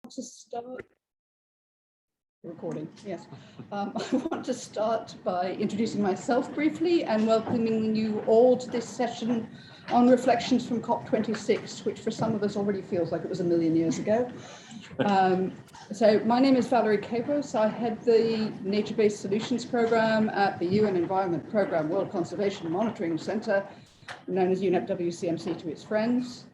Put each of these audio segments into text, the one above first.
To start recording, yes. I want to start by introducing myself briefly and welcoming you all to this session on reflections from COP26, which for some of us already feels like it was a million years ago. So my name is Valerie Capos. I head the Nature-Based Solutions Program at the UN Environment Program World Conservation Monitoring Center, known as UNEP WCMC to its friends.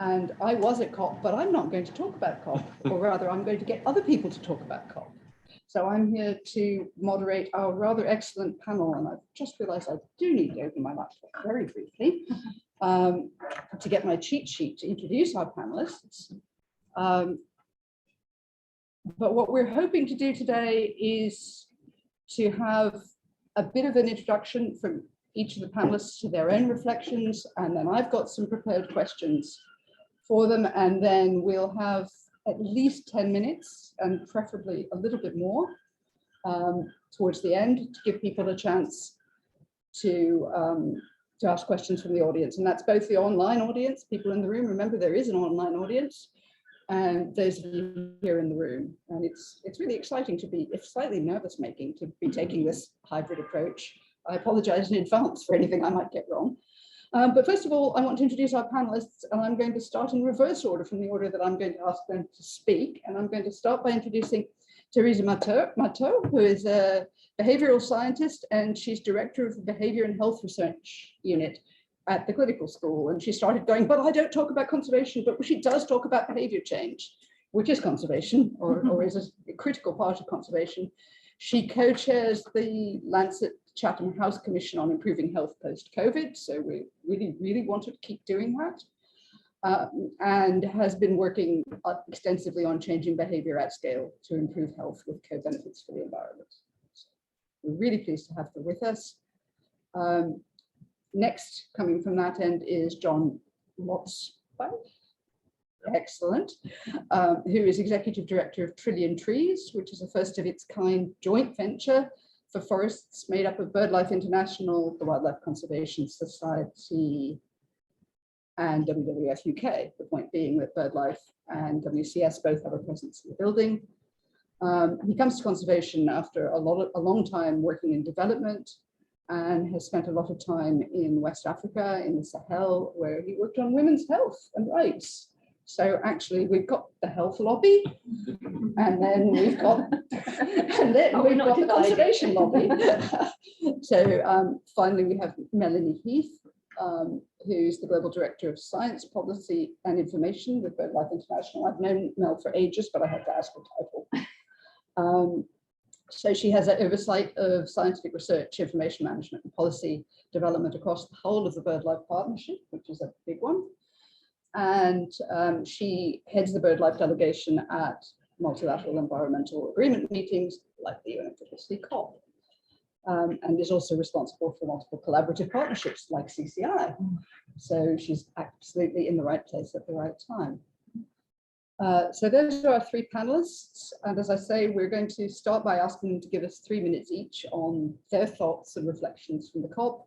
And I was at COP, but I'm not going to talk about COP, or rather I'm going to get other people to talk about COP. So I'm here to moderate our rather excellent panel, and I've just realized I do need to open my laptop very briefly to get my cheat sheet to introduce our panelists. But what we're hoping to do today is to have a bit of an introduction from each of the panelists to their own reflections, and then I've got some prepared questions for them, and then we'll have at least 10 minutes and preferably a little bit more towards the end to give people a chance to ask questions from the audience, and that's both the online audience, people in the room. Remember, there is an online audience, and those of you here in the room, and it's really exciting to be, if slightly nervous making, to be taking this hybrid approach. I apologize in advance for anything I might get wrong. But first of all, I want to introduce our panelists, and I'm going to start in reverse order from the order that I'm going to ask them to speak. And I'm going to start by introducing Teresa Matteau, who is a behavioral scientist, and she's director of the Behavior and Health Research Unit at the Clinical School. And she started going, but I don't talk about conservation, but she does talk about behavior change, which is conservation, or is a critical part of conservation. She co-chairs the Lancet Chatham House Commission on Improving Health Post-COVID, so we really wanted to keep doing that, and has been working extensively on changing behavior at scale to improve health with co-benefits for the environment. So we're really pleased to have her with us. Next, coming from that end, is John Watts. Excellent, who is Executive Director of Trillion Trees, which is a first of its kind joint venture for forests made up of BirdLife International, the Wildlife Conservation Society, and WWF UK. The point being that BirdLife and WCS both have a presence in the building. He comes to conservation after a long time working in development, and has spent a lot of time in West Africa, in the Sahel, where he worked on women's health and rights. So actually, we've got the health lobby, and then we've got, the conservation lobby. So finally, we have Melanie Heath, who's the Global Director of Science, Policy and Information with BirdLife International. I've known Mel for ages, but I had to ask her title. So she has an oversight of scientific research, information management, and policy development across the whole of the BirdLife Partnership, which is a big one. And she heads the BirdLife delegation at multilateral environmental agreement meetings like the UNFCCC COP, and is also responsible for multiple collaborative partnerships like CCI. So she's absolutely in the right place at the right time. So those are our three panelists. And as I say, we're going to start by asking them to give us 3 minutes each on their thoughts and reflections from the COP.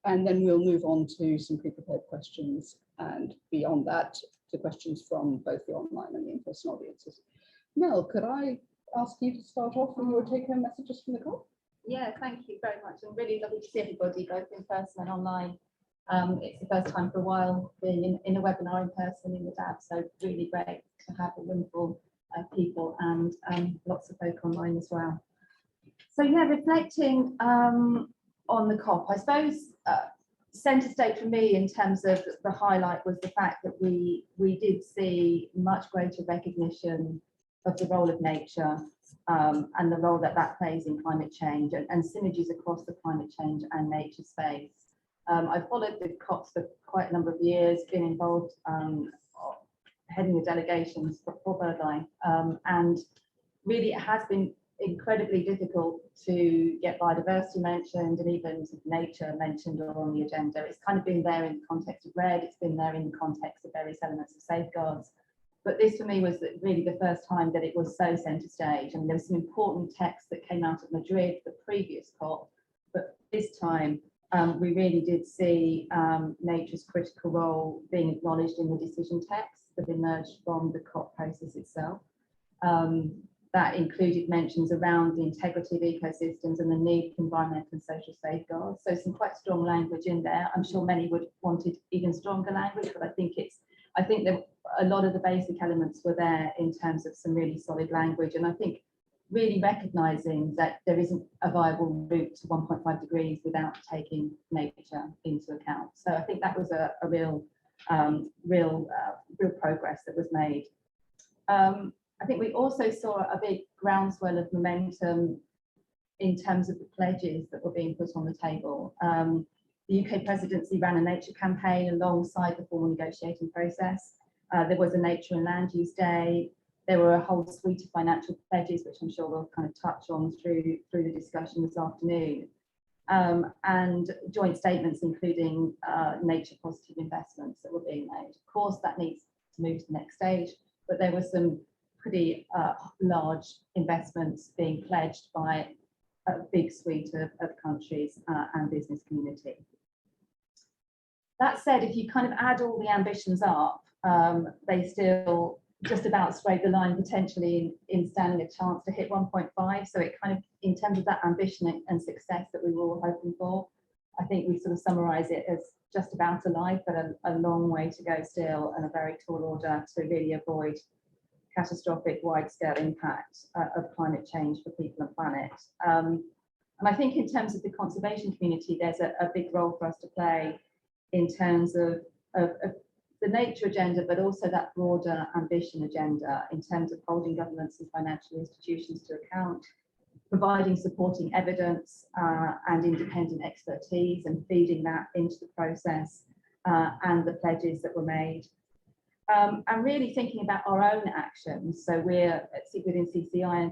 And then we'll move on to some pre-prepared questions, and beyond that, to questions from both the online and the in-person audiences. Mel, could I ask you to start off with your take-home messages from the COP? Yeah, thank you very much, and really lovely to see everybody, both in person and online. It's the first time for a while being in a webinar in person in the DAB, so really great to have a room full of people and lots of folk online as well. So yeah, reflecting on the COP, I suppose centre stage for me in terms of the highlight was the fact that we did see much greater recognition of the role of nature and the role that plays in climate change and synergies across the climate change and nature space. I've followed the COPs for quite a number of years, been involved heading the delegations for BirdLife, and really it has been incredibly difficult to get biodiversity mentioned and even nature mentioned on the agenda. It's kind of been there in the context of RED, it's been there in the context of various elements of safeguards. But this for me was really the first time that it was so centre stage, and there was some important text that came out of Madrid, the previous COP, but this time we really did see nature's critical role being acknowledged in the decision text that emerged from the COP process itself. That included mentions around the integrity of ecosystems and the need for environmental and social safeguards. So some quite strong language in there. I'm sure many would have wanted even stronger language, but I think that a lot of the basic elements were there in terms of some really solid language. And I think really recognising that there isn't a viable route to 1.5 degrees without taking nature into account. So I think that was a real progress that was made. I think we also saw a big groundswell of momentum in terms of the pledges that were being put on the table. The UK presidency ran a nature campaign alongside the formal negotiating process. There was a nature and land use day. There were a whole suite of financial pledges, which I'm sure we'll kind of touch on through the discussion this afternoon. And joint statements, including nature positive investments that were being made. Of course, that needs to move to the next stage, but there were some pretty large investments being pledged by a big suite of countries and business community. That said, if you kind of add all the ambitions up, they still just about scrape the line potentially in standing a chance to hit 1.5. So it kind of, in terms of that ambition and success that we were all hoping for, I think we sort of summarize it as just about alive, but a long way to go still, and a very tall order to really avoid catastrophic wide-scale impact of climate change for people and planet. And I think in terms of the conservation community, there's a big role for us to play in terms of the nature agenda, but also that broader ambition agenda in terms of holding governments and financial institutions to account, providing supporting evidence and independent expertise, and feeding that into the process and the pledges that were made. And really thinking about our own actions. So we're within CCI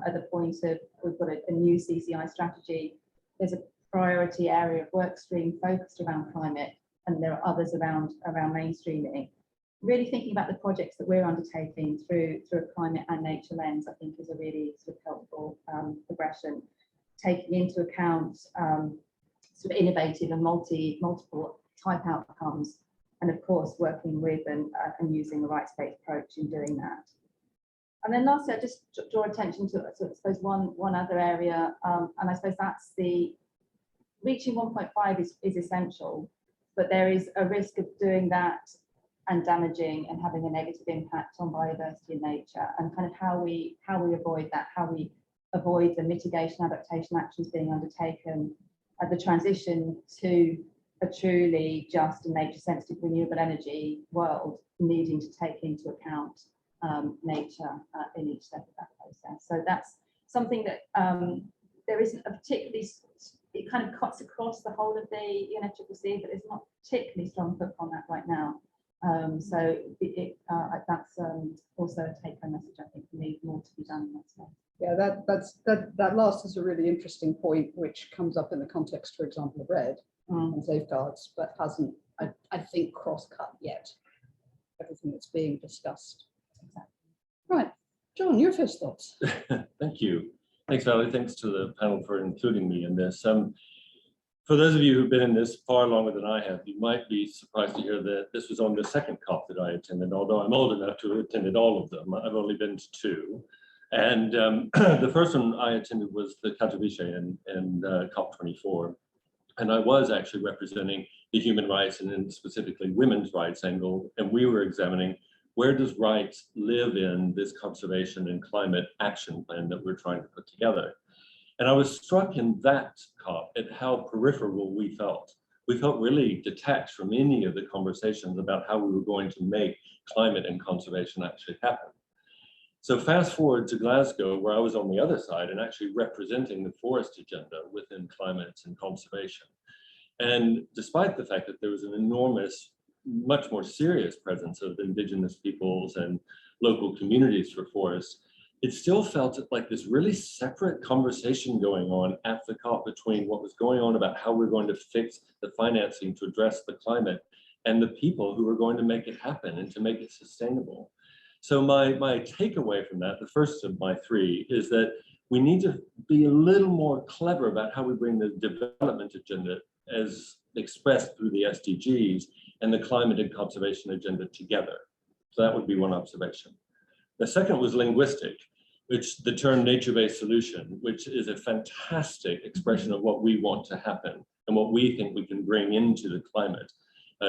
at the point of, we've got a new CCI strategy. There's a priority area of work stream focused around climate, and there are others around mainstreaming. Really thinking about the projects that we're undertaking through a climate and nature lens, I think is a really sort of helpful progression, taking into account sort of innovative and multiple type outcomes, and of course working with and using the rights-based approach in doing that. And then lastly, I just draw attention to, I suppose, one other area, and I suppose that's the reaching 1.5 is essential, but there is a risk of doing that and damaging and having a negative impact on biodiversity and nature, and kind of how we avoid that, how we avoid the mitigation adaptation actions being undertaken at the transition to a truly just and nature sensitive renewable energy world, needing to take into account nature in each step of that process. So that's something that there isn't a particularly, it kind of cuts across the whole of the UNFCCC, but there's not particularly strong hook on that right now. So that's also a take-home message, I think, for me, more to be done in that space. Yeah, that last is a really interesting point, which comes up in the context, for example, of RED and safeguards, but hasn't, I think, cross-cut yet everything that's being discussed. Exactly. Right, John, your first thoughts. Thank you. Thanks, Valerie. Thanks to the panel for including me in this. For those of you who've been in this far longer than I have, you might be surprised to hear that this was only the second COP that I attended, although I'm old enough to have attended all of them. I've only been to two. And the first one I attended was the Katowice in COP24. And I was actually representing the human rights and specifically women's rights angle. And we were examining, where does rights live in this conservation and climate action plan that we're trying to put together? And I was struck in that COP at how peripheral we felt. We felt really detached from any of the conversations about how we were going to make climate and conservation actually happen. So fast forward to Glasgow, where I was on the other side and actually representing the forest agenda within climate and conservation. And despite the fact that there was an enormous, much more serious presence of Indigenous peoples and local communities for forests, it still felt like this really separate conversation going on at the COP between what was going on about how we're going to fix the financing to address the climate and the people who are going to make it happen and to make it sustainable. So my takeaway from that, the first of my three, is that we need to be a little more clever about how we bring the development agenda as expressed through the SDGs and the climate and conservation agenda together. So that would be one observation. The second was linguistic, which the term nature-based solution, which is a fantastic expression of what we want to happen and what we think we can bring into the climate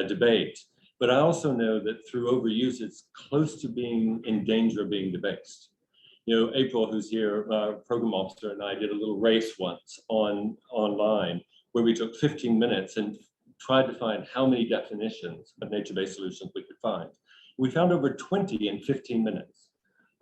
debate. But I also know that through overuse, it's close to being in danger of being debased. You know, April, who's here, our program officer, and I did a little race once online where we took 15 minutes and tried to find how many definitions of nature-based solutions we could find. We found over 20 in 15 minutes.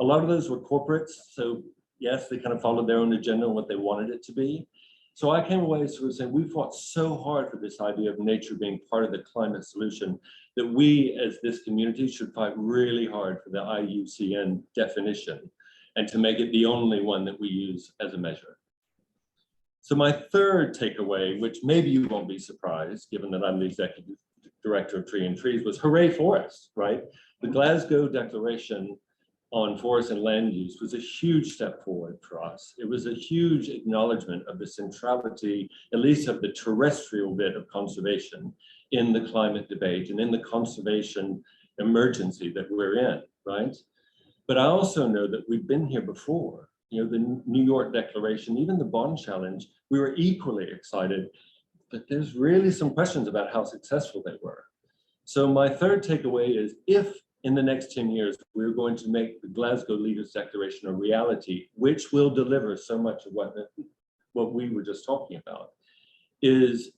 A lot of those were corporates, so yes, they kind of followed their own agenda and what they wanted it to be. So I came away sort of saying, we fought so hard for this idea of nature being part of the climate solution that we as this community should fight really hard for the IUCN definition and to make it the only one that we use as a measure. So my third takeaway, which maybe you won't be surprised, given that I'm the executive director of Tree and Trees, was hooray forests, right? The Glasgow Declaration on forest and land use was a huge step forward for us. It was a huge acknowledgement of the centrality, at least of the terrestrial bit of conservation in the climate debate and in the conservation emergency that we're in, right? But I also know that we've been here before. You know, the New York Declaration, even the Bonn Challenge, we were equally excited, but there's really some questions about how successful they were. So my third takeaway is, if in the next 10 years, we're going to make the Glasgow Leaders Declaration a reality, which will deliver so much of what we were just talking about, is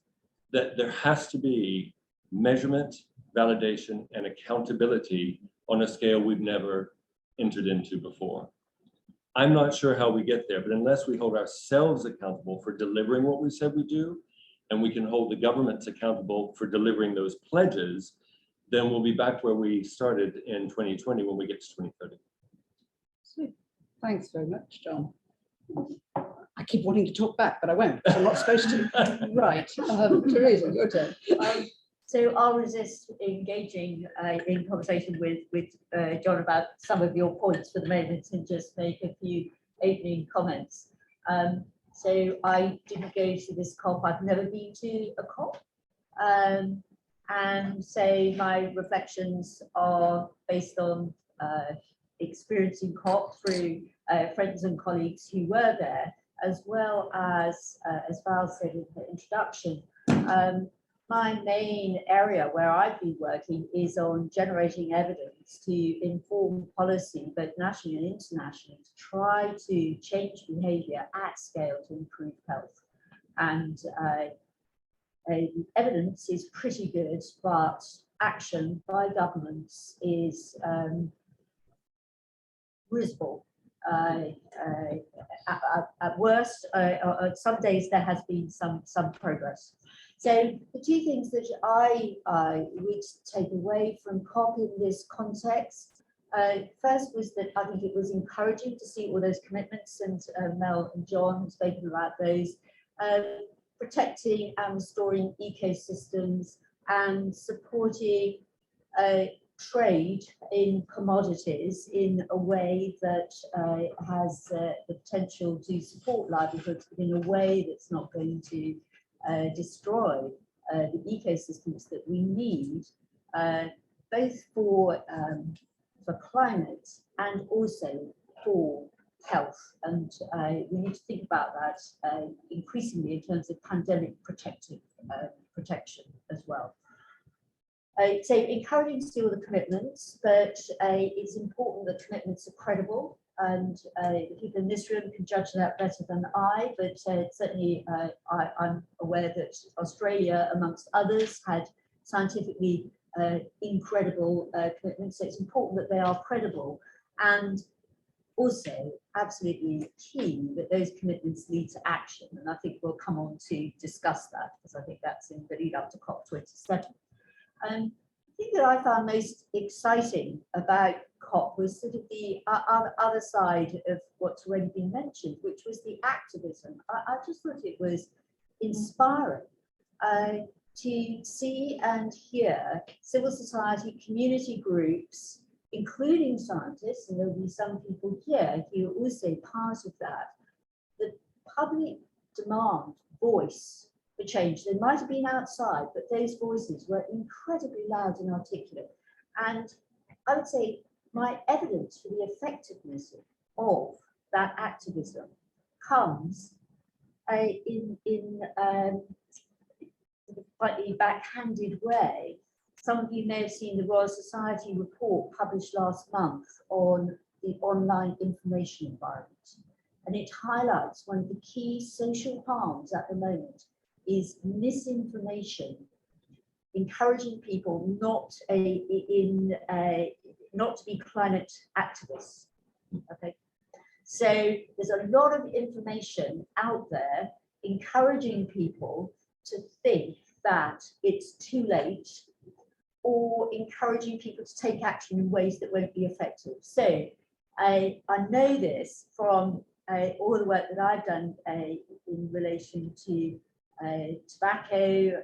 that there has to be measurement, validation, and accountability on a scale we've never entered into before. I'm not sure how we get there, but unless we hold ourselves accountable for delivering what we said we do, and we can hold the governments accountable for delivering those pledges, then we'll be back where we started in 2020 when we get to 2030. Sweet. Thanks very much, John. I keep wanting to talk back, but I won't. I'm not supposed to. Right. Teresa, your turn. So I'll resist engaging in conversation with John about some of your points for the moment and just make a few opening comments. So I didn't go to this COP. I've never been to a COP. And so my reflections are based on experiencing COP through friends and colleagues who were there, as well as Val said in her introduction. My main area where I've been working is on generating evidence to inform policy, both nationally and internationally, to try to change behaviour at scale to improve health. And evidence is pretty good, but action by governments is risible. At worst, some days there has been some progress. So the two things that I would take away from COP in this context, first was that I think it was encouraging to see all those commitments, and Mel and John have spoken about those, protecting and restoring ecosystems and supporting trade in commodities in a way that has the potential to support livelihoods, but in a way that's not going to destroy the ecosystems that we need, both for climate and also for health. And we need to think about that increasingly in terms of pandemic protection as well. So encouraging still the commitments, but it's important that commitments are credible, and the people in this room can judge that better than I, but certainly I'm aware that Australia, amongst others, had scientifically incredible commitments, so it's important that they are credible, and also absolutely key that those commitments lead to action, and I think we'll come on to discuss that, because I think that's in the lead up to COP27. The thing that I found most exciting about COP was sort of the other side of what's already been mentioned, which was the activism. I just thought it was inspiring to see and hear civil society community groups, including scientists, and there'll be some people here who are also part of that, the public demand, voice for change. They might have been outside, but those voices were incredibly loud and articulate. And I would say my evidence for the effectiveness of that activism comes in a slightly backhanded way. Some of you may have seen the Royal Society report published last month on the online information environment. And it highlights one of the key social harms at the moment is misinformation, encouraging people not to be climate activists. Okay, so there's a lot of information out there encouraging people to think that it's too late, or encouraging people to take action in ways that won't be effective. So I know this from all the work that I've done in relation to tobacco,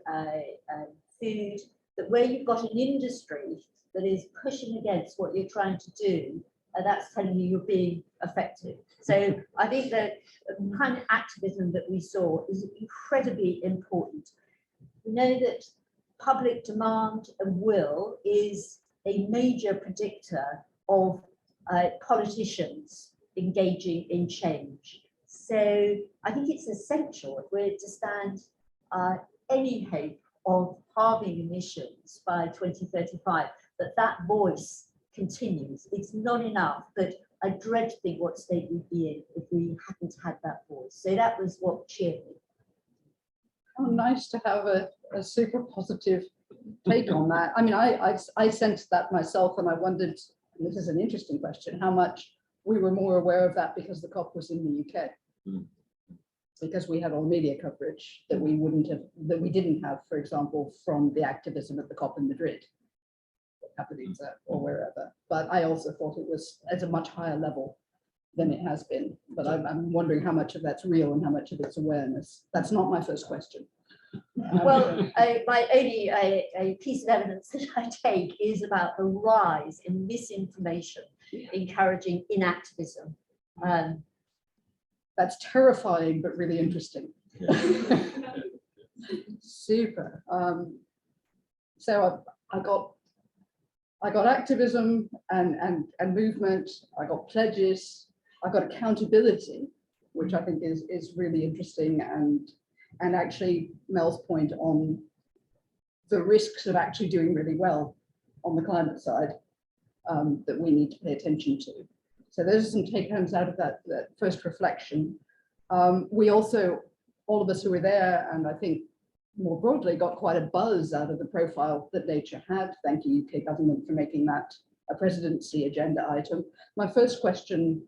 food, that where you've got an industry that is pushing against what you're trying to do, that's telling you you're being effective. So I think that the kind of activism that we saw is incredibly important. We know that public demand and will is a major predictor of politicians engaging in change. So I think it's essential if we're to stand any hope of halving emissions by 2035, that voice continues. It's not enough, but I dread to think what state we'd be in if we hadn't had that voice. So that was what cheered me. Oh, nice to have a super positive take on that. I mean, I sensed that myself, and I wondered, and this is an interesting question, how much we were more aware of that because the COP was in the UK. Because we had all media coverage that we didn't have, for example, from the activism at the COP in Madrid, or wherever. But I also thought it was at a much higher level than it has been. But I'm wondering how much of that's real and how much of it's awareness. That's not my first question. Well, my only a piece of evidence that I take is about the rise in misinformation, encouraging inactivism. That's terrifying, but really interesting. Yeah. Super. So I got activism and movement. I got pledges. I got accountability, which I think is really interesting, and actually Mel's point on the risks of actually doing really well on the climate side that we need to pay attention to. So those are some take homes out of that first reflection. We also, all of us who were there, and I think more broadly, got quite a buzz out of the profile that Nature had. Thank you, UK government, for making that a presidency agenda item. My first question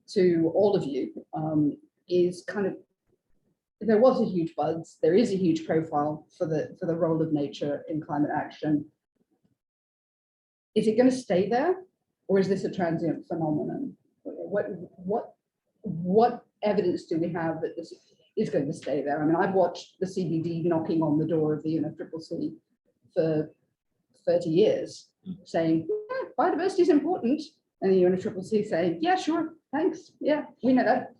to all of you is kind of, there was a huge buzz, there is a huge profile for the role of nature in climate action. Is it going to stay there, or is this a transient phenomenon? What evidence do we have that this is going to stay there? I mean, I've watched the CBD knocking on the door of the UNFCCC for 30 years, saying, yeah, biodiversity is important, and the UNFCCC saying, yeah, sure, thanks, yeah, we know that,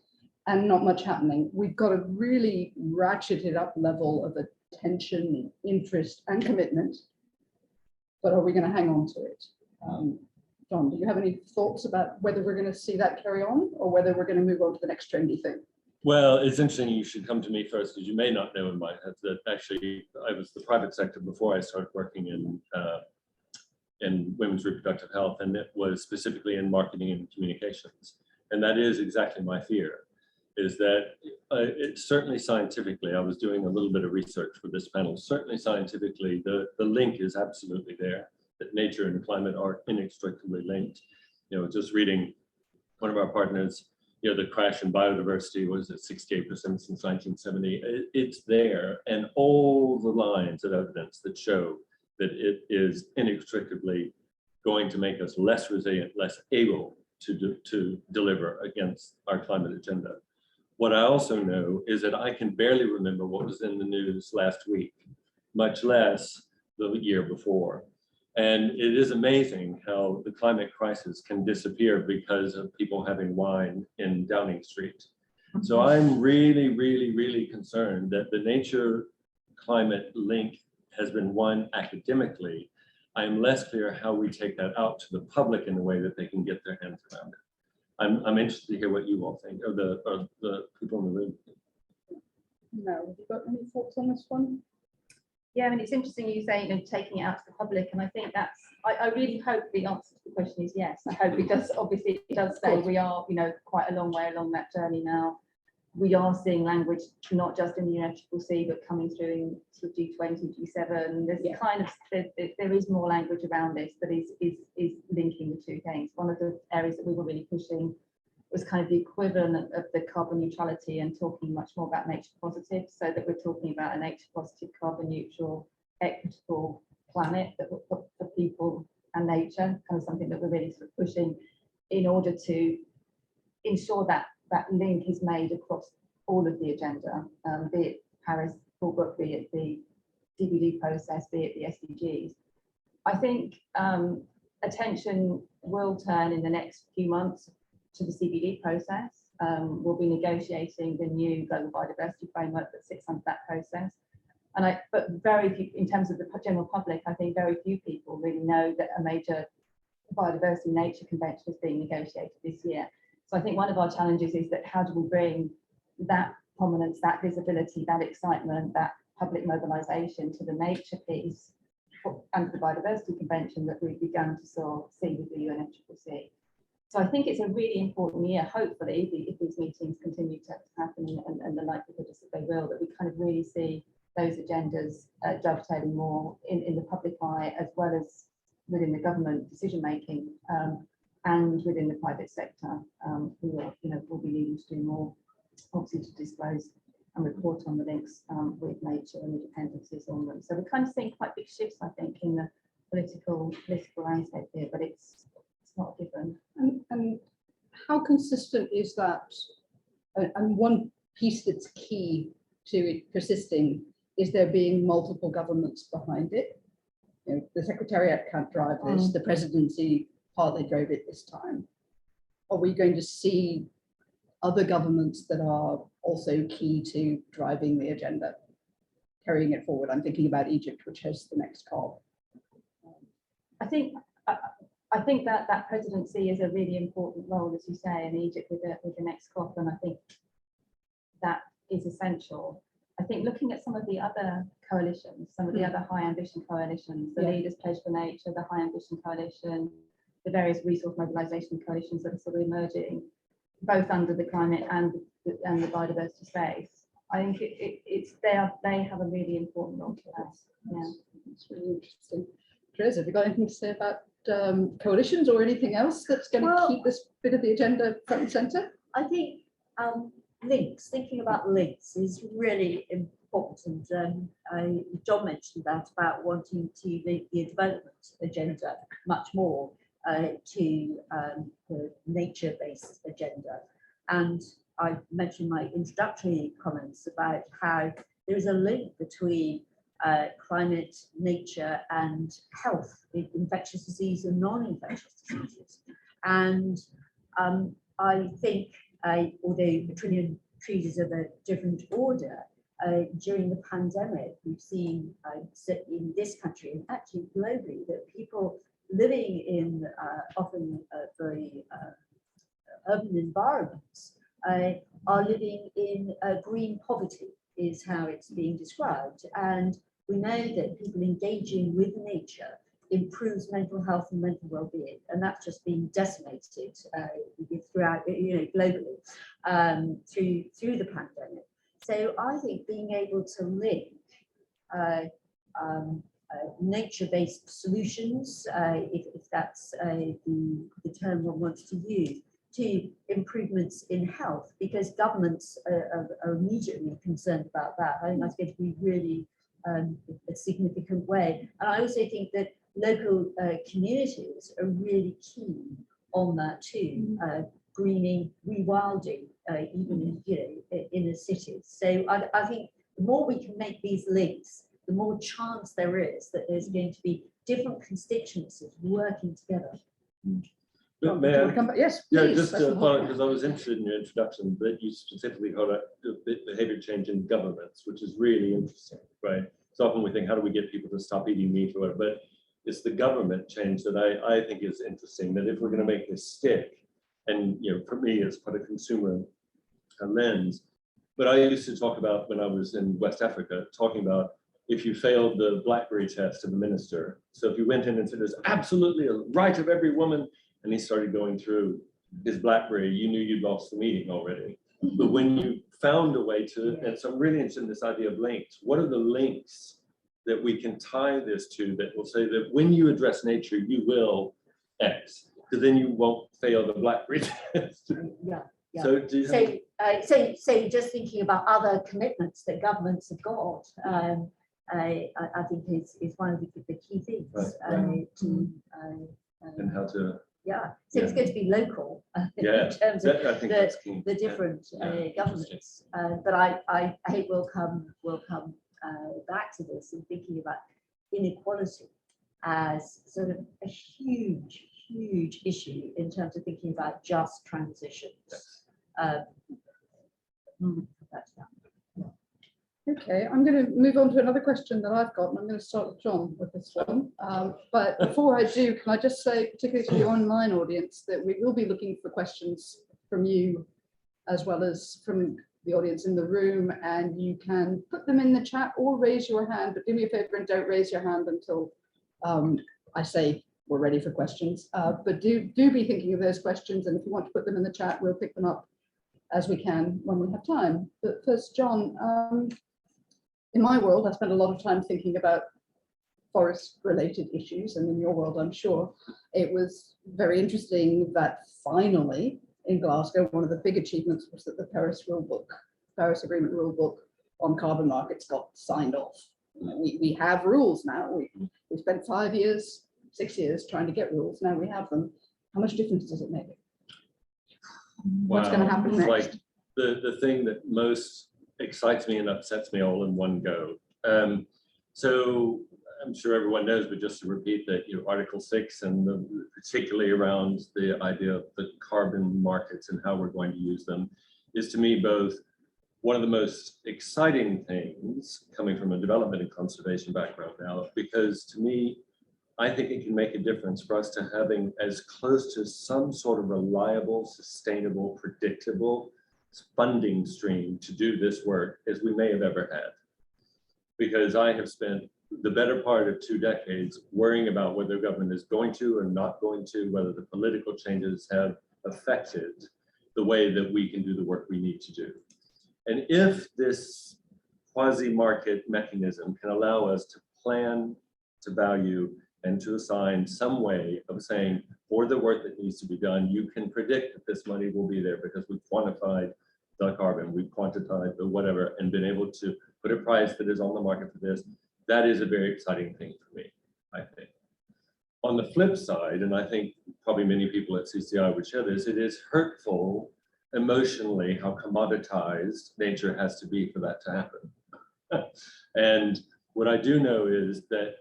and not much happening. We've got a really ratcheted up level of attention, interest, and commitment, but are we going to hang on to it? John, do you have any thoughts about whether we're going to see that carry on, or whether we're going to move on to the next trendy thing? Well, it's interesting you should come to me first, because you may not know in my head that actually I was the private sector before I started working in women's reproductive health, and it was specifically in marketing and communications. And that is exactly my fear, is that it's certainly scientifically, I was doing a little bit of research for this panel, certainly scientifically, the link is absolutely there, that nature and climate are inextricably linked. You know, just reading one of our partners, you know, the crash in biodiversity was at 68% since 1970. It's there, and all the lines of evidence that show that it is inextricably going to make us less resilient, less able to deliver against our climate agenda. What I also know is that I can barely remember what was in the news last week, much less the year before. And it is amazing how the climate crisis can disappear because of people having wine in Downing Street. So I'm really, really, really concerned that the nature climate link has been won academically, I am less clear how we take that out to the public in a way that they can get their hands around it. I'm interested to hear what you all think, or the people in the room. Mel, have you got any thoughts on this one? Yeah, I mean, it's interesting you saying, taking it out to the public, and I think that's, I really hope the answer to the question is yes. I hope it does, obviously it does say we are, quite a long way along that journey now. We are seeing language, not just in the UNFCCC, but coming through in sort of G20, G7. There's kind of, there is more language around this that is linking the two things. One of the areas that we were really pushing was kind of the equivalent of the carbon neutrality and talking much more about nature positive, so that we're talking about a nature positive, carbon neutral, equitable planet that will put for people and nature, kind of something that we're really sort of pushing in order to ensure that that link is made across all of the agenda, be it Paris full book, be it the CBD process, be it the SDGs. I think attention will turn in the next few months to the CBD process. We'll be negotiating the new global biodiversity framework that sits under that process. But very few, in terms of the general public, I think very few people really know that a major biodiversity nature convention is being negotiated this year. So I think one of our challenges is that how do we bring that prominence, that visibility, that excitement, that public mobilisation to the nature piece under the biodiversity convention that we've begun to sort of see with the UNFCCC. So I think it's a really important year, hopefully, if these meetings continue to happen and the likelihood is that they will, that we kind of really see those agendas dovetailing more in the public eye, as well as within the government decision making. And within the private sector, who will be needing to do more, obviously, to disclose and report on the links with nature and the dependencies on them. So we're kind of seeing quite big shifts, I think, in the political landscape here, but it's not a given. And how consistent is that? And one piece that's key to it persisting is there being multiple governments behind it. The Secretariat can't drive this, the presidency partly drove it this time. Are we going to see other governments that are also key to driving the agenda, carrying it forward? I'm thinking about Egypt, which has the next COP. I think that presidency is a really important role, as you say, in Egypt with the next COP, and I think that is essential. I think looking at some of the other coalitions, some of the other high ambition coalitions, the Leaders Pledge for Nature, the High Ambition Coalition, the various resource mobilisation coalitions that are sort of emerging, both under the climate and the biodiversity space. I think they have a really important role to play. Yeah, it's really interesting. Teresa, have you got anything to say about coalitions or anything else that's going to keep this bit of the agenda front and centre? I think links, thinking about links is really important. John mentioned that about wanting to link the development agenda much more to the nature-based agenda. And I mentioned my introductory comments about how there is a link between climate, nature, and health, infectious disease and non-infectious diseases. And I think, although a trillion trees is of a different order, during the pandemic, we've seen in this country and actually globally that people living in often very urban environments are living in green poverty, is how it's being described. And we know that people engaging with nature improves mental health and mental well-being, and that's just been decimated throughout, globally through the pandemic. So I think being able to link nature-based solutions, if that's the term one wants to use, to improvements in health, because governments are immediately concerned about that. I think that's going to be really a significant way. And I also think that local communities are really keen on that too, greening, rewilding, even in the cities. So I think the more we can make these links, the more chance there is that there's going to be different constituencies working together. John, May do you I- want to come back? Yes, Yeah, please. just that's the to whole follow, point. because I was interested in your introduction, that you specifically called out behavior change in governments, which is really interesting, right? So often we think, how do we get people to stop eating meat or whatever, but it's the government change that I think is interesting, that if we're going to make this stick, and for me, it's quite a consumer lens, but I used to talk about when I was in West Africa, talking about if you failed the BlackBerry test of the minister. So if you went in and said, there's absolutely a right of every woman, and he started going through his BlackBerry, you knew you'd lost the meeting already. But when you found a way to, and so I'm really interested in this idea of links. What are the links that we can tie this to that will say that when you address nature, you will X, because then you won't fail the BlackBerry test. Yeah. Yeah. So do you have, So just thinking about other commitments that governments have got, I think is one of the key things and how to, yeah. So it's going to be local yeah, in terms of I think that's key. the different Yeah, governments. But I think we'll come back to this and thinking about inequality as sort of a huge issue in terms of thinking about just transitions. That's that. Okay, I'm going to move on to another question that I've got, and I'm going to start with John with this one. But before I do, can I just say, particularly to the online audience, that we will be looking for questions from you as well as from the audience in the room, and you can put them in the chat or raise your hand, but do me a favor and don't raise your hand until I say we're ready for questions. But do be thinking of those questions, and if you want to put them in the chat, we'll pick them up as we can when we have time. But first, John, in my world, I spend a lot of time thinking about forest-related issues, and in your world, I'm sure, it was very interesting that finally in Glasgow, one of the big achievements was that the Paris Agreement rule book on carbon markets got signed off. We have rules now. We spent 5 years, 6 years trying to get rules. Now we have them. How much difference does it make? What's going to happen It's next? like the thing that most excites me and upsets me all in one go. So I'm sure everyone knows, but just to repeat that, Article 6 and particularly around the idea of the carbon markets and how we're going to use them is to me both one of the most exciting things coming from a development and conservation background now, because to me, I think it can make a difference for us to having as close to some sort of reliable, sustainable, predictable funding stream to do this work as we may have ever had. Because I have spent the better part of 2 decades worrying about whether government is going to or not going to, whether the political changes have affected the way that we can do the work we need to do. And if this quasi-market mechanism can allow us to plan, to value, and to assign some way of saying, for the work that needs to be done, you can predict that this money will be there because we've quantified the carbon, we've quantified the whatever, and been able to put a price that is on the market for this. That is a very exciting thing for me, I think. On the flip side, and I think probably many people at CCI would share this, it is hurtful emotionally how commoditized nature has to be for that to happen. And what I do know is that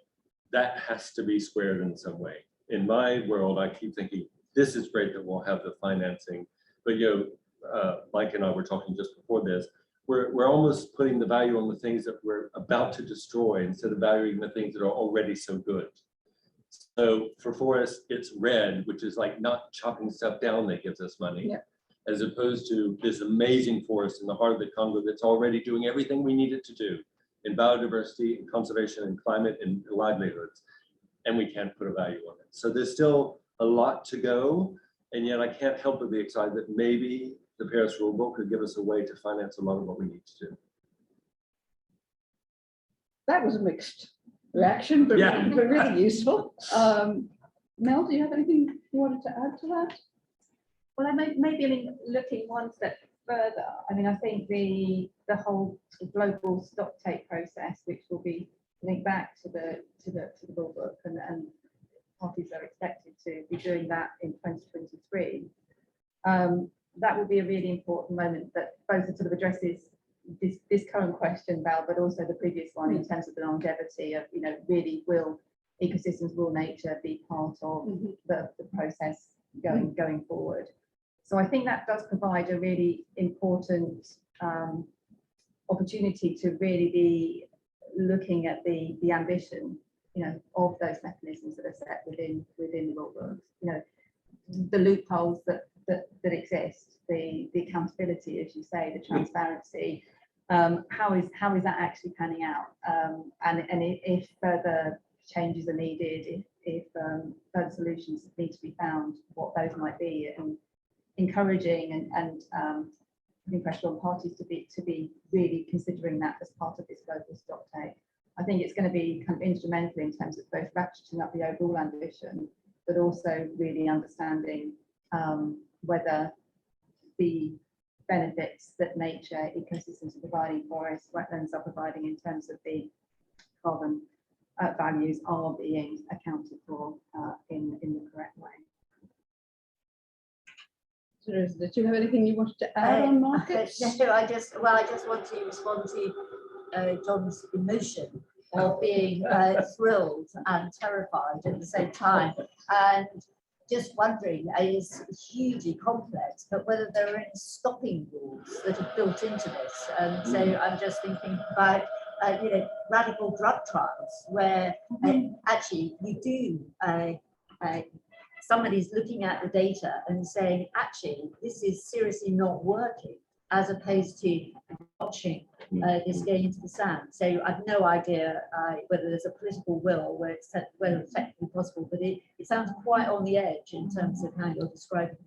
that has to be squared in some way. In my world, I keep thinking, this is great that we'll have the financing, but Mike and I were talking just before this, we're almost putting the value on the things that we're about to destroy instead of valuing the things that are already so good. So for forests, it's red, which is like not chopping stuff down that gives us money, as opposed to this amazing forest in the heart of the Congo that's already doing everything we need it to do in biodiversity, in conservation, and climate, and livelihoods, and we can't put a value on it. So there's still a lot to go, and yet I can't help but be excited that maybe the Paris rulebook could give us a way to finance a lot of what we need to do. That was a mixed reaction, but really useful. Mel, do you have anything you wanted to add to that? Well, maybe looking one step further. I mean, I think the whole global stock take process, which will be linked back to the rule book, and parties are expected to be doing that in 2023. That will be a really important moment that both sort of addresses this current question, Val, but also the previous one in terms of the longevity of, really will ecosystems, will nature be part of the process going forward. So I think that does provide a really important opportunity to really be looking at the ambition, of those mechanisms that are set within the rule books. The loopholes that exist, the accountability, as you say, the transparency. How is that actually panning out? And if further changes are needed, if further solutions need to be found, what those might be, and encouraging and putting pressure on parties to be really considering that as part of this global stocktake. I think it's going to be kind of instrumental in terms of both ratcheting up the overall ambition, but also really understanding whether the benefits that nature, ecosystems are providing, forests, wetlands are providing in terms of the carbon values are being accounted for in the correct way. Teresa, did you have anything you wanted to add on markets? No, I just want to respond to John's emotion of being thrilled and terrified at the same time, and just wondering, it's hugely complex, but whether there are any stopping rules that are built into this. And so I'm just thinking about radical drug trials where actually we do somebody's looking at the data and saying, actually, this is seriously not working, as opposed to watching this going into the sand. So I've no idea whether there's a political will whether it's technically possible, but it sounds quite on the edge in terms of how you're describing it.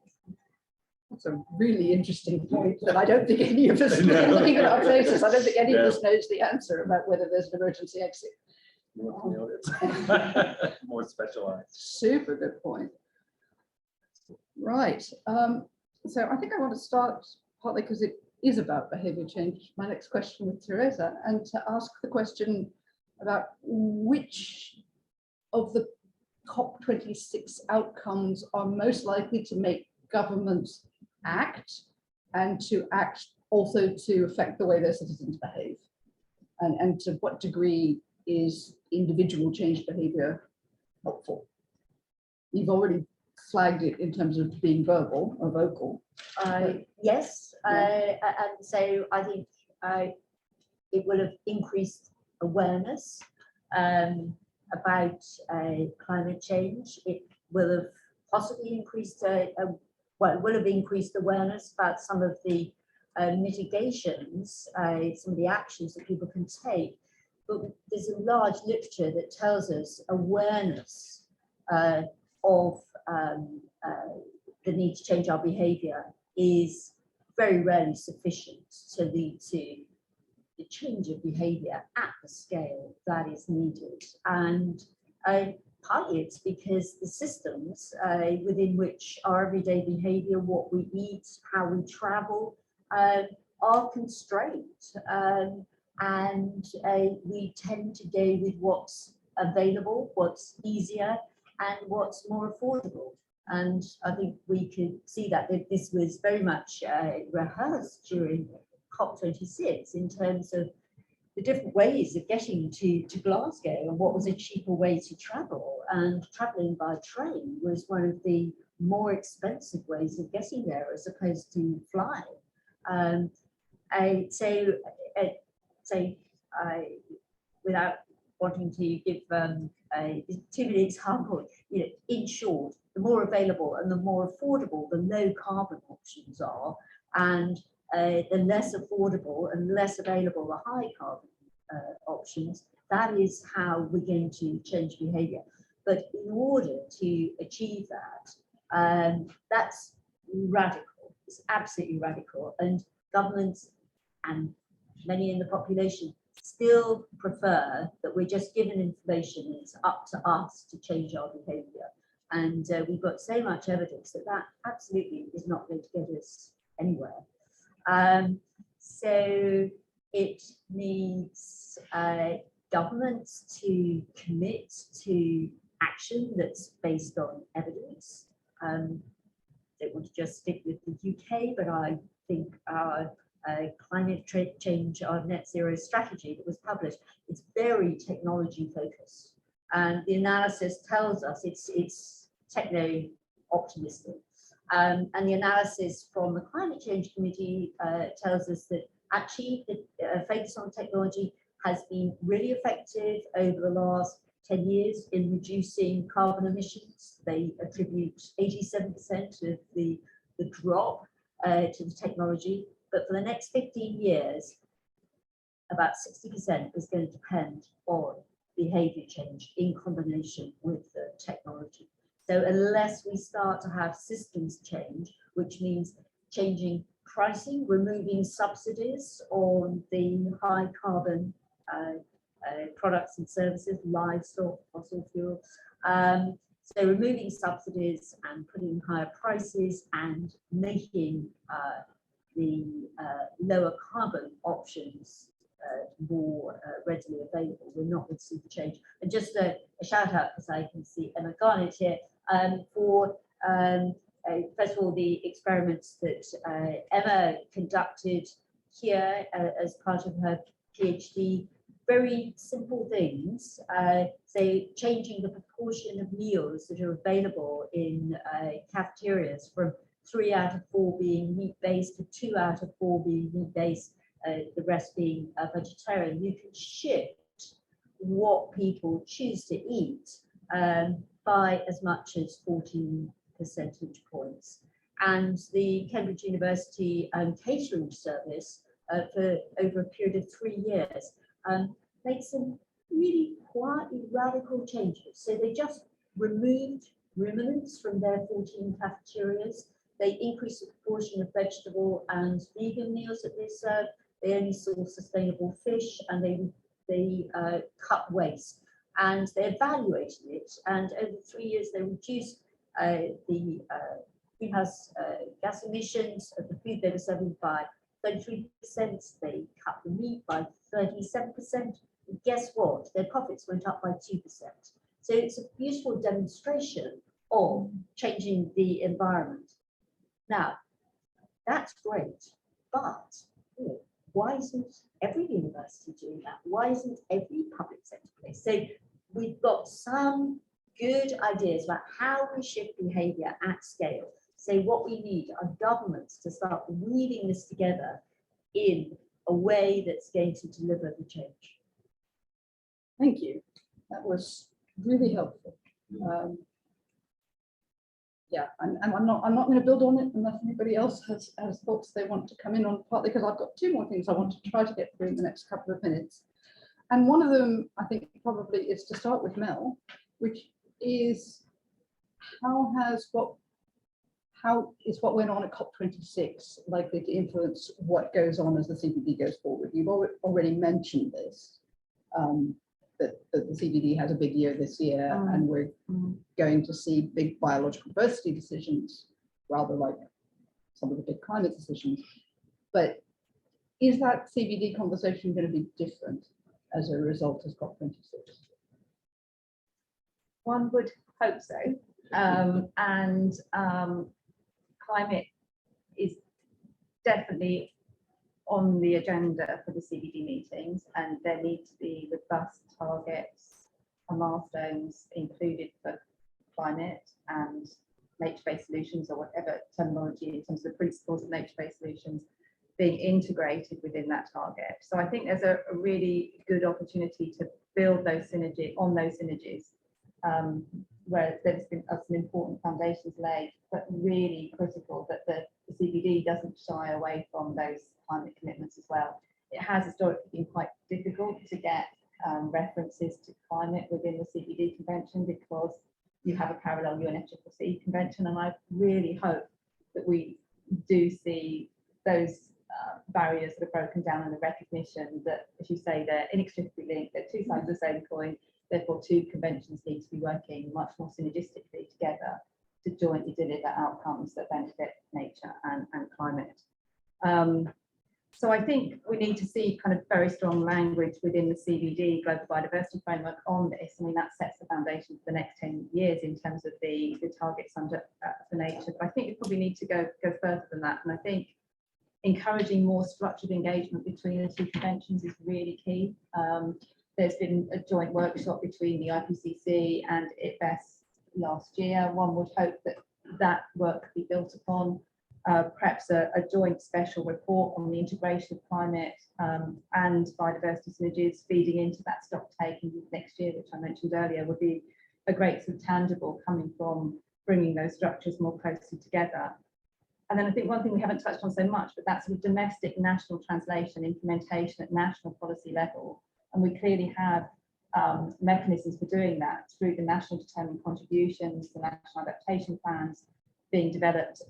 That's a really interesting point that I don't think any of us, looking at our faces, I don't think any of us knows the answer about whether there's an emergency exit. More specialized. Super good point. Right. So I think I want to start partly because it is about behavior change. My next question with Teresa, and to ask the question about which of the COP26 outcomes are most likely to make governments act, and to act also to affect the way their citizens behave, and to what degree is individual change behavior helpful? You've already flagged it in terms of being verbal or vocal. Yes, and so I think it will have increased awareness about climate change. It will have possibly increased, it will have increased awareness about some of the mitigations, some of the actions that people can take. But there's a large literature that tells us awareness of the need to change our behaviour is very rarely sufficient to lead to the change of behaviour at the scale that is needed. And partly it's because the systems within which our everyday behaviour, what we eat, how we travel, are constrained. And we tend to go with what's available, what's easier, and what's more affordable. And I think we could see that this was very much rehearsed during COP26 in terms of the different ways of getting to Glasgow and what was a cheaper way to travel. And travelling by train was one of the more expensive ways of getting there as opposed to flying. Without wanting to give too many examples, in short, the more available and the more affordable the low carbon options are, and the less affordable and less available the high carbon options, that is how we're going to change behaviour. But in order to achieve that, that's radical. It's absolutely radical, and governments and many in the population still prefer that we're just given information and it's up to us to change our behaviour. And we've got so much evidence that that absolutely is not going to get us anywhere. So it needs governments to commit to action that's based on evidence. Don't want to just stick with the UK, but I think our climate change, our net zero strategy that was published, it's very technology focused, and the analysis tells us it's techno optimistic. And the analysis from the Climate Change Committee tells us that actually the focus on technology has been really effective over the last 10 years in reducing carbon emissions. They attribute 87% of the drop to the technology, but for the next 15 years, about 60% is going to depend on behavior change in combination with the technology. So unless we start to have systems change, which means changing pricing, removing subsidies on the high carbon products and services, livestock, fossil fuel. So removing subsidies and putting higher prices and making the lower carbon options more readily available, we're not going to see the change. And just a shout out, because I can see Emma Garnett here, for first of all, the experiments that Emma conducted here as part of her PhD. Very simple things, say changing the proportion of meals that are available in cafeterias from 3 out of 4 being meat-based to 2 out of 4 being meat-based, the rest being vegetarian. You can shift what people choose to eat by as much as 14 percentage points. And the Cambridge University catering service for over a period of 3 years made some really quietly radical changes. So they just removed ruminants from their 14 cafeterias. They increased the proportion of vegetable and vegan meals that they served. They only saw sustainable fish, and they cut waste. And they evaluated it, and over 3 years they reduced the greenhouse gas emissions of the food they were serving by 33%. They cut the meat by 37%. And guess what? Their profits went up by 2%. So it's a beautiful demonstration of changing the environment. Now, that's great, but why isn't every university doing that? Why isn't every public sector place? So we've got some good ideas about how we shift behaviour at scale. So what we need are governments to start weaving this together in a way that's going to deliver the change. Thank you. That was really helpful. Yeah, and I'm not going to build on it unless anybody else has thoughts they want to come in on, partly because I've got 2 more things I want to try to get through in the next couple of minutes. And one of them, I think, probably is to start with Mel, which is how is what went on at COP26 likely to influence what goes on as the CBD goes forward? You've already mentioned this, that the CBD has a big year this year, and we're going to see big biological diversity decisions, rather like some of the big climate decisions. But is that CBD conversation going to be different as a result of COP26? One would hope so. Climate is definitely on the agenda for the CBD meetings, and there need to be robust targets and milestones included for climate and nature-based solutions, or whatever terminology in terms of the principles of nature-based solutions being integrated within that target. So I think there's a really good opportunity to build those synergies, where there's been some important foundations laid, but really critical that the CBD doesn't shy away from those climate commitments as well. It has historically been quite difficult to get references to climate within the CBD convention because you have a parallel UNFCCC convention, and I really hope that we do see those barriers that are broken down, and the recognition that, as you say, they're inextricably linked, they're 2 sides of the same coin. Therefore, 2 conventions need to be working much more synergistically together to jointly deliver outcomes that benefit nature and climate. So I think we need to see kind of very strong language within the CBD Global Biodiversity Framework on this. I mean, that sets the foundation for the next 10 years in terms of the targets under for nature. But I think we probably need to go further than that. And I think encouraging more structured engagement between the 2 conventions is really key. There's been a joint workshop between the IPCC and IPBES last year. One would hope that that work could be built upon. Perhaps a joint special report on the integration of climate and biodiversity synergies feeding into that stock taking next year, which I mentioned earlier, would be a great sort of tangible coming from bringing those structures more closely together. And then I think one thing we haven't touched on so much, but that's sort of domestic national translation implementation at national policy level. And we clearly have mechanisms for doing that through the national determined contributions, the national adaptation plans being developed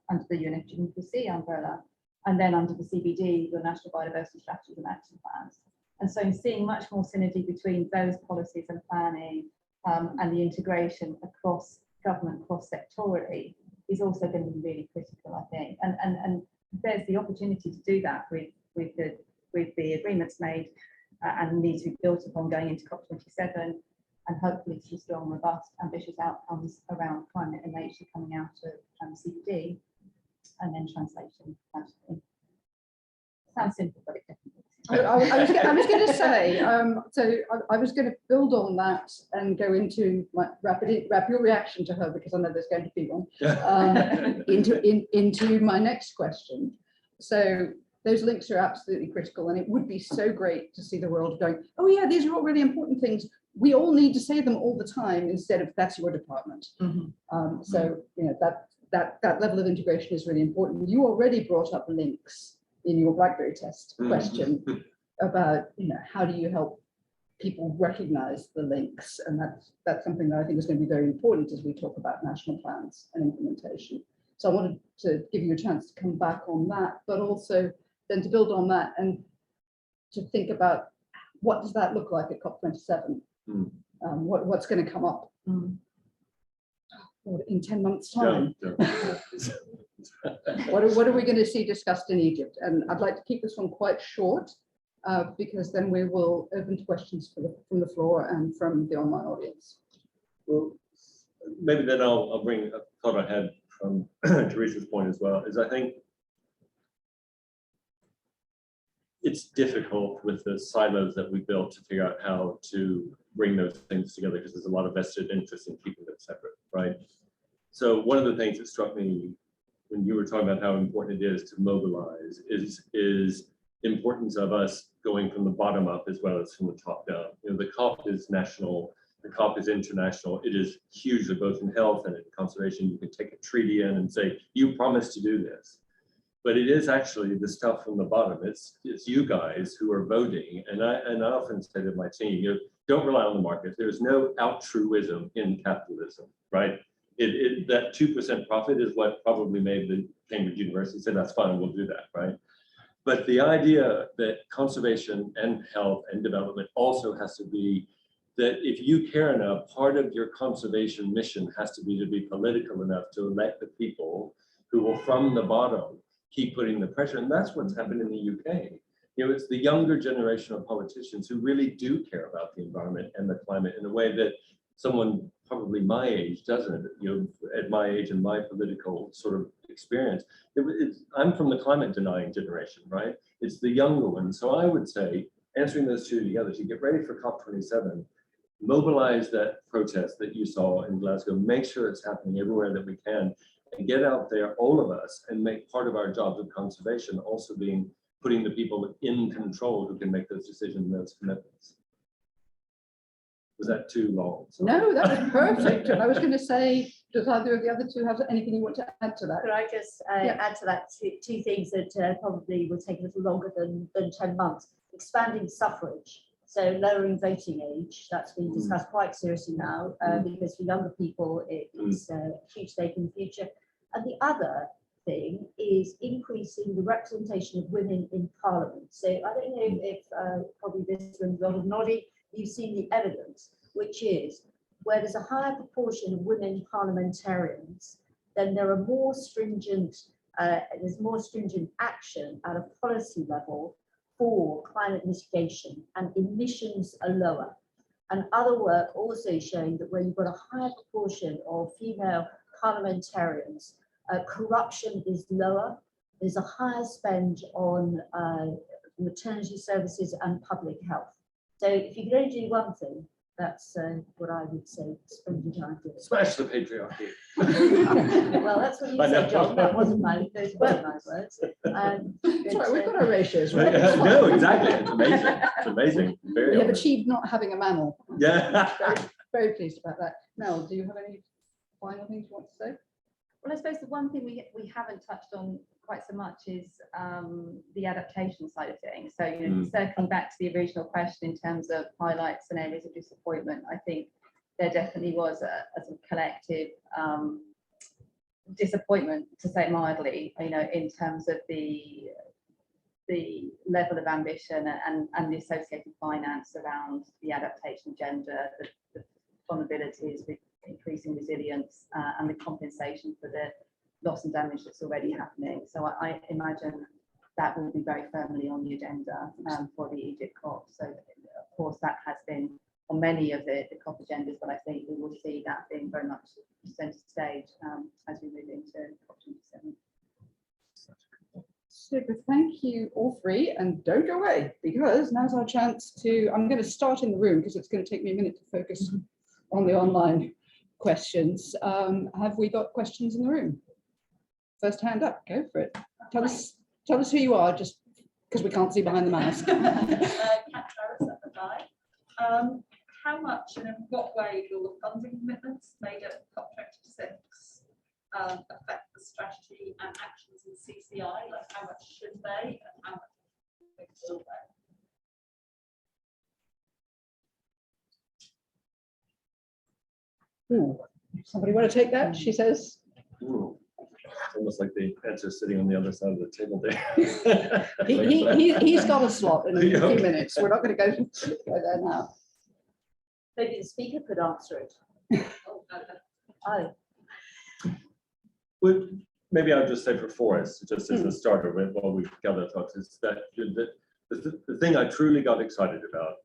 under the UNFCCC umbrella, and then under the CBD, the National Biodiversity Strategies and Action Plans. And so seeing much more synergy between those policies and planning and the integration across government cross-sectorally is also going to be really critical, I think. And there's the opportunity to do that with the agreements made and need to be built upon going into COP27, and hopefully some strong, robust, ambitious outcomes around climate and nature coming out of CBD, and then translation. Sounds simple, but it definitely is. I was going to say, so I was going to build on that and go into my wrap your reaction to her, because I know there's going to be one, into my next question. So those links are absolutely critical, and it would be so great to see the world going, oh yeah, these are all really important things. We all need to say them all the time instead of that's your department. So you know that level of integration is really important. You already brought up links in your BlackBerry test question about, you know, how do you help people recognize the links, and that's something that I think is going to be very important as we talk about national plans and implementation. So I wanted to give you a chance to come back on that, but also then to build on that and to think about what does that look like at COP27. What's going to come up in 10 months time? What are we going to see discussed in Egypt? And I'd like to keep this one quite short because then we will open to questions from the floor and from the online audience. Well, maybe then I'll bring a thought I had from Teresa's point as well, is I think it's difficult with the silos that we built to figure out how to bring those things together, because there's a lot of vested interest in keeping them separate, right? So one of the things that struck me when you were talking about how important it is to mobilize is the importance of us going from the bottom up as well as from the top down. You know, the COP is national, the COP is international. It is hugely, both in health and in conservation. You can take a treaty in and say, you promised to do this. But it is actually the stuff from the bottom. It's you guys who are voting. And I often say to my team, you know, don't rely on the market. There's no altruism in capitalism, right? That 2% profit is what probably made the Cambridge University say, that's fine, we'll do that, right? But the idea that conservation and health and development also has to be that if you care enough, part of your conservation mission has to be political enough to elect the people who will, from the bottom, keep putting the pressure. And that's what's happened in the UK. You know, it's the younger generation of politicians who really do care about the environment and the climate in a way that someone probably my age doesn't. You know, at my age and my political sort of experience, I'm from the climate denying generation, right? It's the younger one. So I would say, answering those two together, to get ready for COP27, mobilize that protest that you saw in Glasgow, make sure it's happening everywhere that we can, and get out there, all of us, and make part of our jobs of conservation also being putting the people in control who can make those decisions and those commitments. Was that too long? Sorry. No, that was perfect. And I was going to say, does either of the other two have anything you want to add to that? Could I just add to that two things that probably will take a little longer than 10 months? Expanding suffrage, so lowering voting age, that's been discussed quite seriously now, because for younger people, it's a huge stake in the future. And the other thing is increasing the representation of women in Parliament. So I don't know if probably this one's a lot of nodding, you've seen the evidence, which is where there's a higher proportion of women parliamentarians, then there are more stringent, there's more stringent action at a policy level for climate mitigation, and emissions are lower. And other work also showing that where you've got a higher proportion of female parliamentarians, corruption is lower, there's a higher spend on maternity services and public health. So if you can only do one thing, That's what I would say springtime. Smash the patriarchy. Well, that's what you I know. said, John. That wasn't those weren't my words. That's right, we've got our ratios, right? No, exactly. It's amazing. It's amazing. Very We have honest. achieved not having a mammal. Yeah. Very pleased about that. Mel, do you have any final things you want to say? Well, I suppose the one thing we haven't touched on quite so much is the adaptation side of things. So, you know, circling back to the original question in terms of highlights and areas of disappointment, I think there definitely was a sort of collective disappointment, to say it mildly, you know, in terms of the level of ambition and the associated finance around the adaptation agenda, the vulnerabilities with increasing resilience and the compensation for the loss and damage that's already happening. So I imagine that will be very firmly on the agenda for the Egypt COP. So of course that has been on many of the COP agendas, but I think we will see that being very much centre stage as we move into COP27. Super, thank you all three, and don't go away because now's our chance to, I'm going to start in the room because it's going to take me a minute to focus on the online questions. Have we got questions in the room? First hand up, go for it. Tell us who you are, just because we can't see behind the mask. How much and in what way will the funding commitments made at COP26 affect the strategy and actions in CCI? Like how much should they and how much will they? Ooh, somebody want to take that? She says. Ooh. It's almost like the answer sitting on the other side of the table there. He's got a slot in a few minutes. We're not going to go there now. Maybe the speaker could answer it. Oh. Well, maybe I'll just say for forests, just as a starter while we gather thoughts, is that the thing I truly got excited about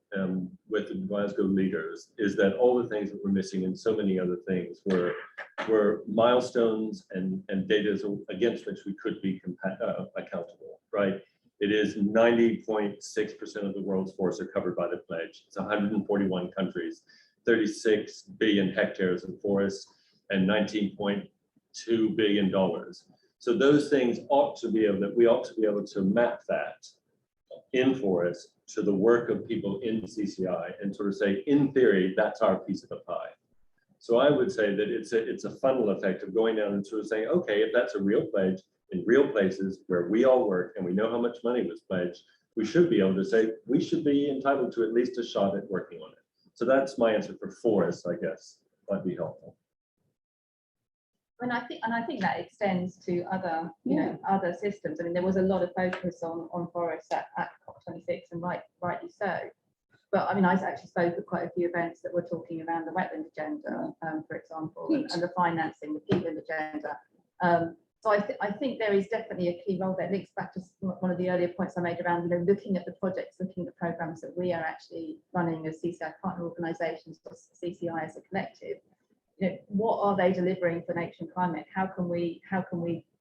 with the Glasgow leaders is that all the things that were missing in so many other things were milestones and data against which we could be accountable, right? It is 90.6% of the world's forests are covered by the pledge. It's 141 countries, 36 billion hectares of forests, and $19.2 billion. So those things ought to be able to map that in forests to the work of people in CCI and sort of say, in theory, that's our piece of the pie. So I would say that it's a funnel effect of going down and sort of saying, okay, if that's a real pledge in real places where we all work and we know how much money was pledged, we should be able to say we should be entitled to at least a shot at working on it. So that's my answer for forests, I guess. That'd be helpful. And I think that extends to other, you know, other systems. I mean, there was a lot of focus on forests at COP26, and rightly so. But I mean, I actually spoke at quite a few events that were talking around the wetland agenda, for example, and the financing, the peatland agenda. So I think there is definitely a key role that links back to one of the earlier points I made around, you know, looking at the projects, looking at the programs that we are actually running as CCI partner organisations, or CCI as a collective. You know, what are they delivering for nature and climate? How can we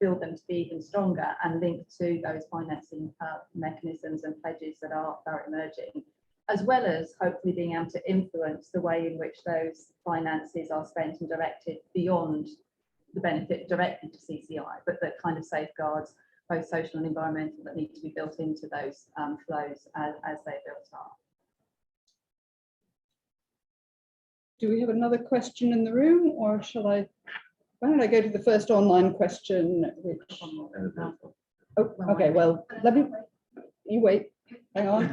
build them to be even stronger and link to those financing mechanisms and pledges that are emerging, as well as hopefully being able to influence the way in which those finances are spent and directed beyond the benefit directly to CCI, but that kind of safeguards both social and environmental that need to be built into those flows as they're built up. Do we have another question in the room, or shall I? Why don't I go to the first online question? Which, oh, okay. Well, let me. You wait. Hang on.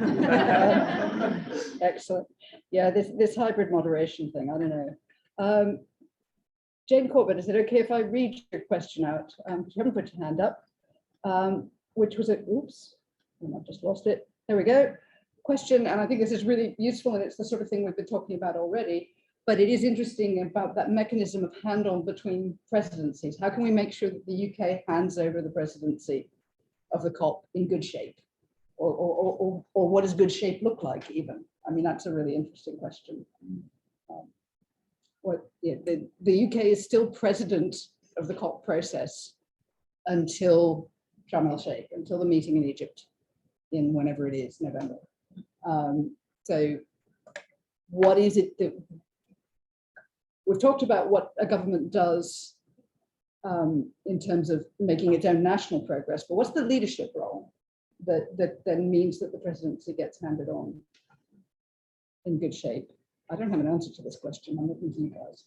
Excellent. Yeah, this hybrid moderation thing. I don't know. Jane Corbett, is it okay if I read your question out? You haven't put your hand up. Which was it? Oops, I've just lost it. There we go. Question, and I think this is really useful, and it's the sort of thing we've been talking about already. But it is interesting about that mechanism of hand-on between presidencies. How can we make sure that the UK hands over the presidency of the COP in good shape? Or what does good shape look like even? I mean, that's a really interesting question. The UK is still president of the COP process until Sharm el-Sheikh, until the meeting in Egypt in whenever it is, November. So what is it that we've talked about what a government does in terms of making its own national progress, but what's the leadership role that then means that the presidency gets handed on in good shape? I don't have an answer to this question. I'm looking to you guys.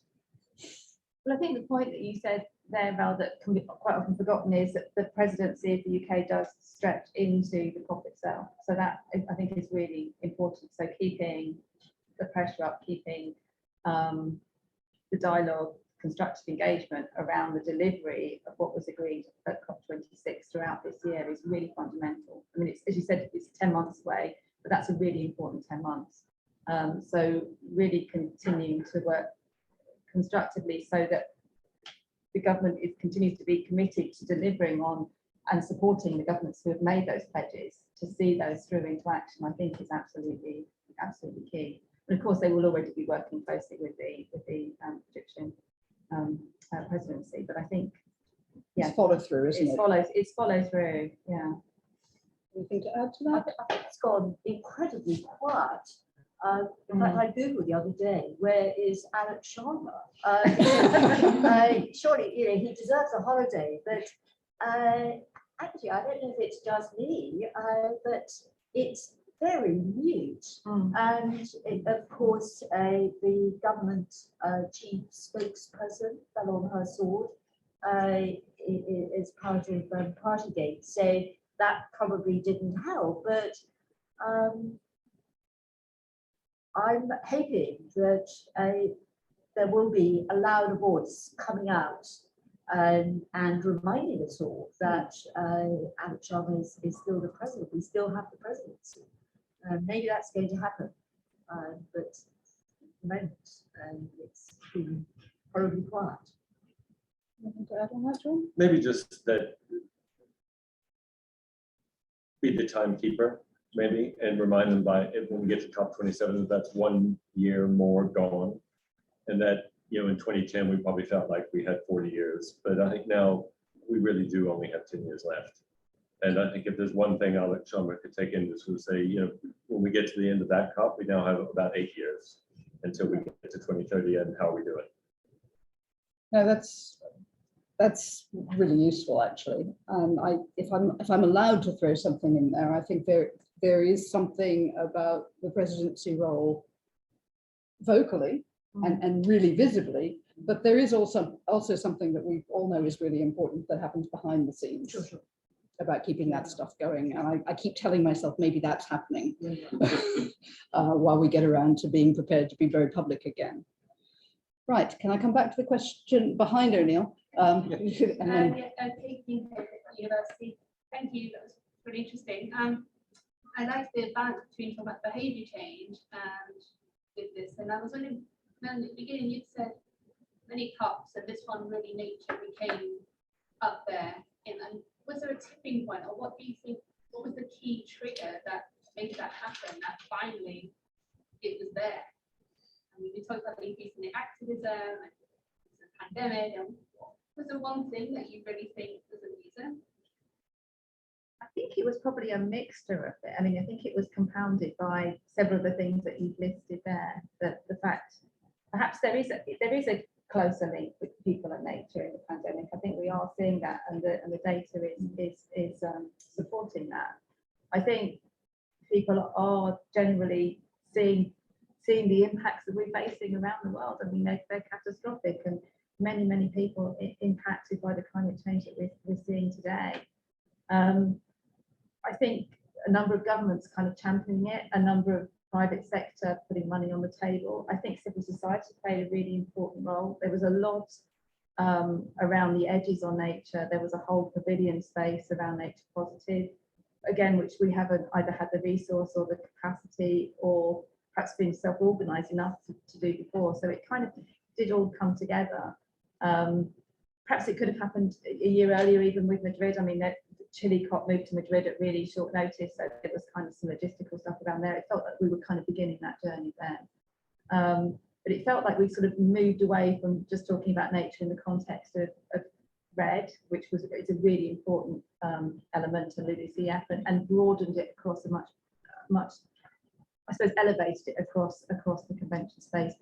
Well, I think the point that you said there, Val, that can be quite often forgotten is that the presidency of the UK does stretch into the COP itself. So that I think is really important. So keeping the pressure up, keeping the dialogue, constructive engagement around the delivery of what was agreed at COP26 throughout this year is really fundamental. I mean, it's, as you said, it's 10 months away, but that's a really important 10 months. So really continuing to work constructively so that the government continues to be committed to delivering on and supporting the governments who have made those pledges to see those through into action, I think is absolutely key. And of course, they will already be working closely with the Egyptian presidency, but I think It's follow through, isn't it? It's follow through. Yeah. Anything to add to I that? think it's gone incredibly quiet. In fact, I Googled the other day, where is Alex Sharma? Surely, you know, he deserves a holiday, but actually, I don't know if it's just me, but it's very mute. And of course, the government chief spokesperson fell on her sword as part of Partygate, so that probably didn't help, but I'm hoping that there will be a louder voice coming out and reminding us all that Alex Sharma is still the president. We still have the presidency. Maybe that's going to happen, but at the moment it's been horribly quiet. Anything to add on that, John? Maybe just that be the timekeeper, maybe, and remind them when we get to COP27 that's 1 year more gone, and that, you know, in 2010 we probably felt like we had 40 years, but I think now we really do only have 10 years left. And I think if there's one thing Alex Sharma could take in, this would say, you know, when we get to the end of that COP, we now have about 8 years until we get to 2030, and how are we doing? No, that's really useful, actually. If I'm allowed to throw something in there, I think there is something about the presidency role vocally and really visibly, but there is also something that we all know is really important that happens behind the scenes. Sure. About keeping that stuff going. And I keep telling myself maybe that's happening while we get around to being prepared to be very public again. Right, can I come back to the question behind O'Neill? And then, University. Thank you, that was really interesting. I like the balance between talking about behaviour change and business. And I was wondering, at the beginning you said many COPs, and this one really nature became up there. And was there a tipping point, or what do you think? What was the key trigger that made that happen? That finally it was there. I mean, we talked about the increase in the activism and the pandemic. And was there one thing that you really think was a reason? I think it was probably a mixture of it. I mean, I think it was compounded by several of the things that you've listed there. That the fact, perhaps there is a closer link with people and nature in the pandemic. I think we are seeing that, and the data is supporting that. I think people are generally seeing the impacts that we're facing around the world. I mean, they're catastrophic, and many people impacted by the climate change that we're seeing today. I think a number of governments kind of championing it, a number of private sector putting money on the table. I think civil society played a really important role. There was a lot around the edges on nature. There was a whole pavilion space around nature positive, again, which we haven't either had the resource or the capacity, or perhaps been self-organized enough to do before. So it kind of did all come together. Perhaps it could have happened a year earlier, even with Madrid. I mean, the Chile COP moved to Madrid at really short notice, so there was kind of some logistical stuff around there. It felt like we were kind of beginning that journey then. But it felt like we sort of moved away from just talking about nature in the context of RED, which was it's a really important element to LULUCF, and broadened it across a much I suppose, elevated it across the convention space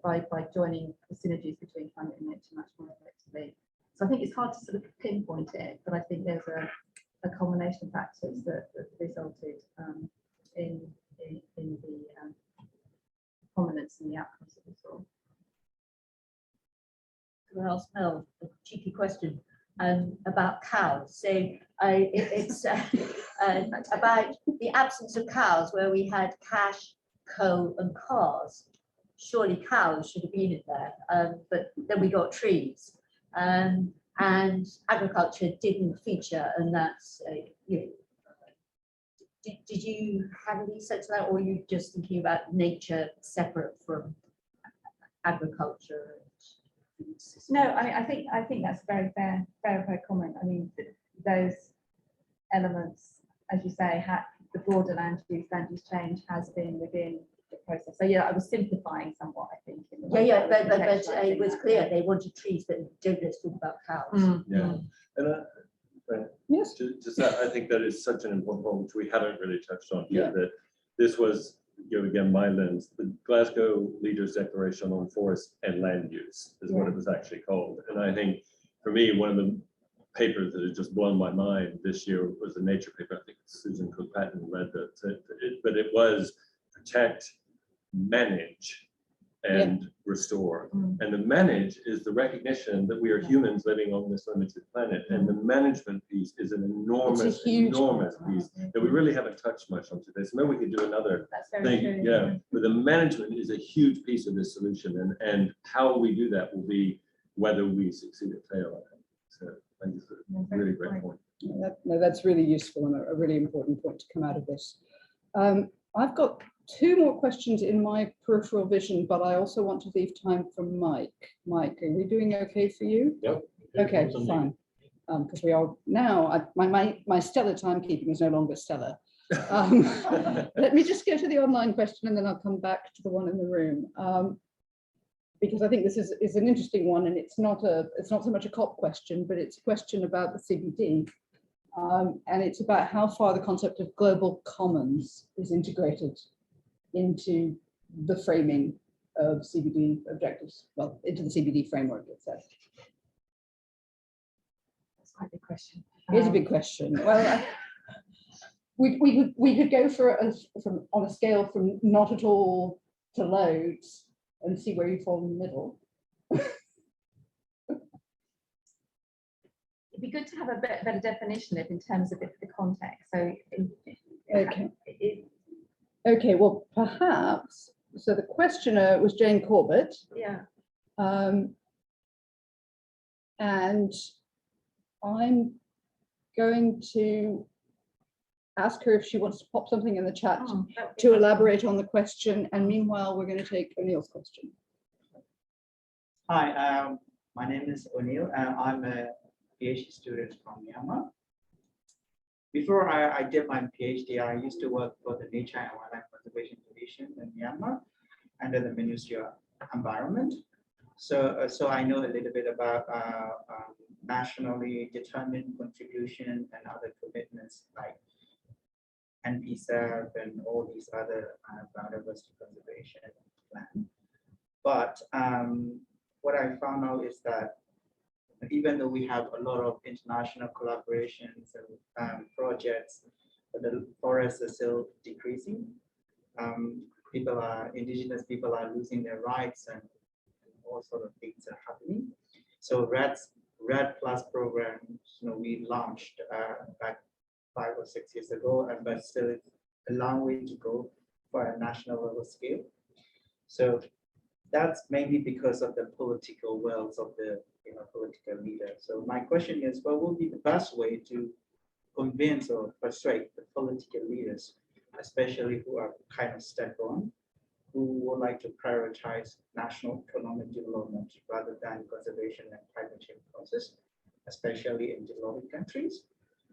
by joining the synergies between climate and nature much more effectively. So I think it's hard to sort of pinpoint it, but I think there's a combination of factors that resulted in the prominence and the outcomes that we saw. Can I ask Mel a cheeky question about cows? So it's about the absence of cows, where we had cash, co, and cars. Surely cows should have been in there, but then we got trees, and agriculture didn't feature, and that's you know, did you have any sense of that, or were you just thinking about nature separate from agriculture? No, I think that's a very fair comment. I mean, those elements, as you say, the broader land use change has been within the process. So yeah, I was simplifying somewhat, I think. In the way Yeah, that but I was it was contextualising clear that. they wanted trees, but don't let's talk about cows. Mm. And Yes. just that, I think that is such an important point, which we haven't really touched on here, Yeah. that this was, you know, again, my lens, the Glasgow Leaders Declaration on Forest and Land Use is what it was actually called. And I think for me, one of the papers that has just blown my mind this year was the Nature paper. I think Susan Cook-Patton led that, but it was protect, manage, and restore. And the manage is the recognition that we are humans living on this limited planet. And the management piece is an enormous, enormous piece that we really haven't touched much on today. So maybe we could do another That's very thing. true. Yeah, but the management is a huge piece of this solution. And how we do that will be whether we succeed or fail. So I think it's a really great point. No, that's really useful and a really important point to come out of this. I've got two more questions in my peripheral vision, but I also want to leave time for Mike. Mike, are we doing okay for you? Yep. Okay, fine. Because we are now, my stellar timekeeping is no longer stellar. Let me just go to the online question and then I'll come back to the one in the room. Because I think this is an interesting one, and it's not so much a COP question, but it's a question about the CBD. And it's about how far the concept of global commons is integrated into the framing of CBD objectives, well, into the CBD framework, it says. That's quite a big question. Here's a big question. Well, we could go on a scale from not at all to loads and see where you fall in the middle. It'd be good to have a better definition of it in terms of the context. So, Okay. Okay, well, perhaps, so the questioner was Jane Corbett. yeah. And I'm going to ask her if she wants to pop something in the chat to elaborate on the question. And meanwhile, we're going to take O'Neill's question. Hi, my name is O'Neill, and I'm a PhD student from Myanmar. Before I did my PhD, I used to work for the Nature and Wildlife Conservation Division in Myanmar under the Ministry of Environment. So I know a little bit about nationally determined contribution and other commitments like NPSAP and all these other biodiversity conservation plans. But what I found out is that even though we have a lot of international collaborations and projects, but the forests are still decreasing. Indigenous people are losing their rights, and all sort of things are happening. So RED Plus program, we launched back 5 or 6 years ago, but still it's a long way to go for a national level scale. So that's mainly because of the political wills of the political leaders. So my question is, what will be the best way to convince or persuade the political leaders, especially who are kind of step on, who would like to prioritize national economic development rather than conservation and climate change process, especially in developing countries?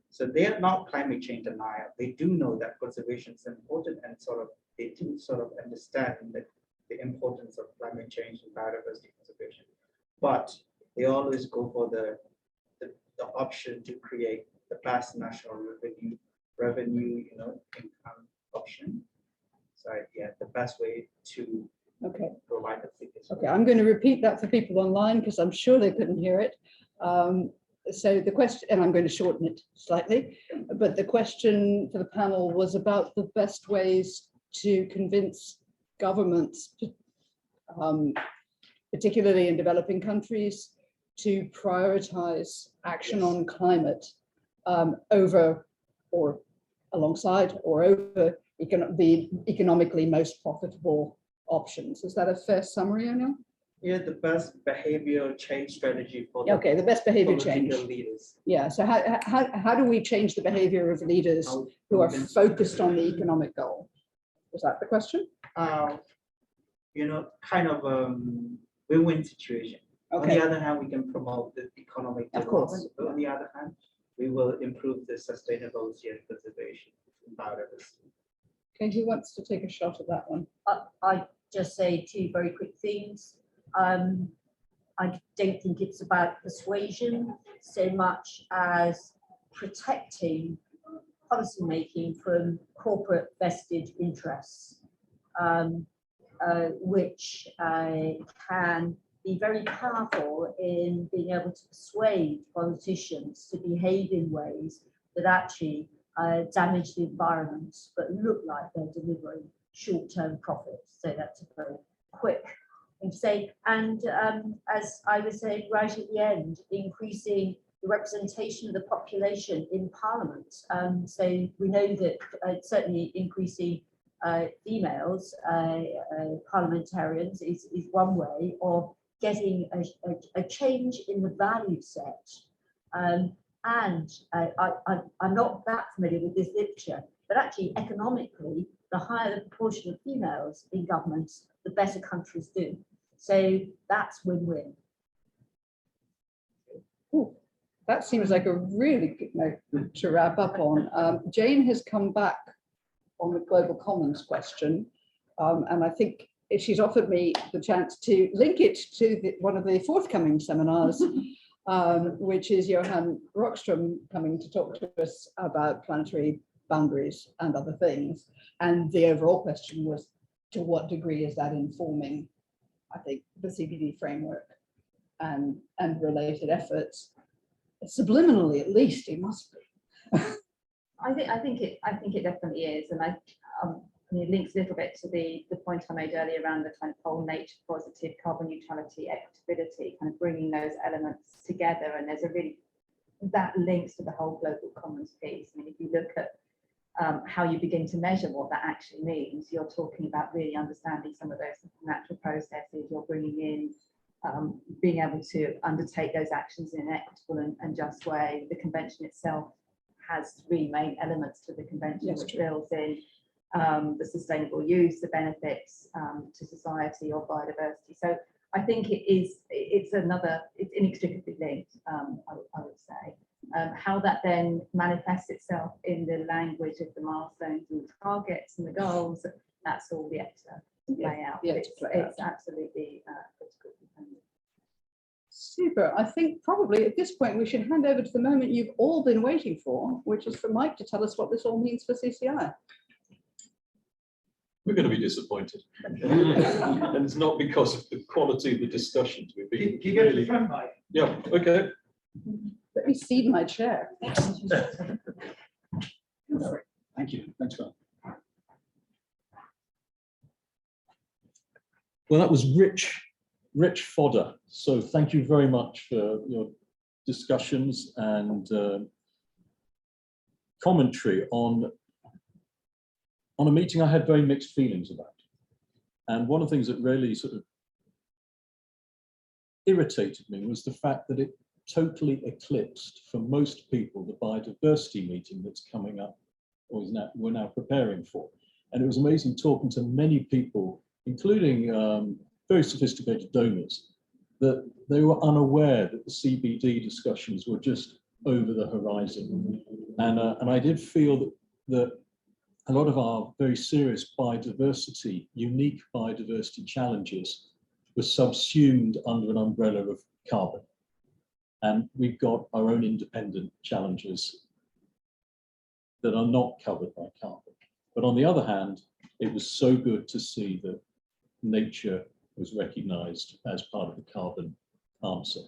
So they are not climate change denial. They do know that conservation is important, and they do understand that the importance of climate change and biodiversity conservation, but they always go for the option to create the best national revenue income option. So Okay, I'm going to repeat that for people online because I'm sure they couldn't hear it. So the question, and I'm going to shorten it slightly, but the question for the panel was about the best ways to convince governments, particularly in developing countries, to prioritize action on climate over or alongside or over the economically most profitable options. Is that a fair summary, Anil? Yeah, the best behavioral change strategy for Okay, the best behavior change. political leaders. Yeah, so how do we change the behavior of leaders How- who are how focused on the economic goal? Was that the question? You know, kind of win-win situation. On Okay, the other hand, we can promote the economic Of course. development, but on the other hand, we will improve the sustainability and conservation of biodiversity. okay, who wants to take a shot at that one? I just say two very quick things. I don't think it's about persuasion so much as protecting policymaking from corporate vested interests, which can be very powerful in being able to persuade politicians to behave in ways that actually damage the environment, but look like they're delivering short-term profits. So that's a very quick thing to say. And as I was saying right at the end, increasing the representation of the population in Parliament. So we know that certainly increasing females parliamentarians is one way of getting a change in the value set. And I'm not that familiar with this literature, but actually economically, the higher the proportion of females in governments, the better countries do. So that's win-win. That seems like a really good note to wrap up on. Jane has come back on the Global Commons question, and I think she's offered me the chance to link it to one of the forthcoming seminars, which is Johan Rockström coming to talk to us about planetary boundaries and other things. And the overall question was, to what degree is that informing, I think, the CBD framework and related efforts? Subliminally, at least, it must be. I think it definitely is, and I mean, it links a little bit to the point I made earlier around the kind of whole nature positive, carbon neutrality, equitability, kind of bringing those elements together. And there's a really, that links to the whole global commons piece. I mean, if you look at how you begin to measure what that actually means, you're talking about really understanding some of those natural processes. You're bringing in being able to undertake those actions in an equitable and just way. The convention itself has three main elements to the convention, Yes, which true. builds in the sustainable use, the benefits to society or biodiversity. So I think it's inextricably linked, I would say. How that then manifests itself in the language of the milestones and the targets and the goals, that's all yet to play out. Yet to play out. It's absolutely critical component. Super. I think probably at this point we should hand over to the moment you've all been waiting for, which is for Mike to tell us what this all means for CCI. We're going to be disappointed. And it's not because of the quality of the discussions. We've been really... Yeah, okay. Let me cede my chair. Thank you. Thanks, Scott. Well, that was rich fodder. So thank you very much for your discussions and commentary on a meeting I had very mixed feelings about. And one of the things that really sort of irritated me was the fact that it totally eclipsed for most people the biodiversity meeting that's coming up, or we're now preparing for. And it was amazing talking to many people, including very sophisticated donors, that they were unaware that the CBD discussions were just over the horizon. And I did feel that a lot of our very serious biodiversity, unique biodiversity challenges were subsumed under an umbrella of carbon. And we've got our own independent challenges that are not covered by carbon. But on the other hand, it was so good to see that nature was recognised as part of the carbon answer.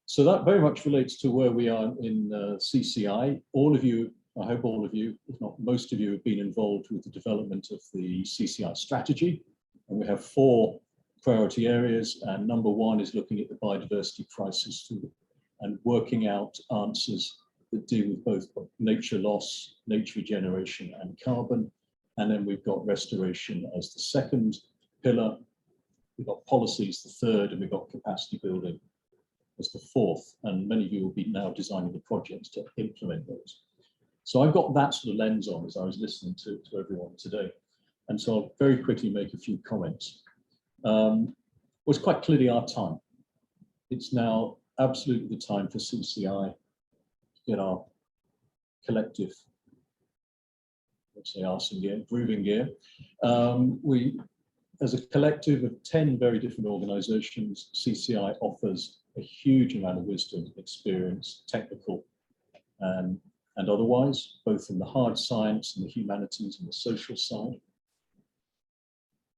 So that very much relates to where we are in CCI. All of you, I hope all of you, if not most of you, have been involved with the development of the CCI strategy. And we have 4 priority areas. And number 1 is looking at the biodiversity crisis and working out answers that deal with both nature loss, nature regeneration, and carbon. And then we've got restoration as the second pillar. We've got policies, the third, and we've got capacity building as the fourth. And many of you will be now designing the projects to implement those. So I've got that sort of lens on as I was listening to everyone today. And so I'll very quickly make a few comments. It's quite clearly our time. It's now absolutely the time for CCI to get our collective, let's say, arse in gear, grooving gear. We, as a collective of 10 very different organizations, CCI offers a huge amount of wisdom, experience, technical and otherwise, both in the hard science and the humanities and the social side.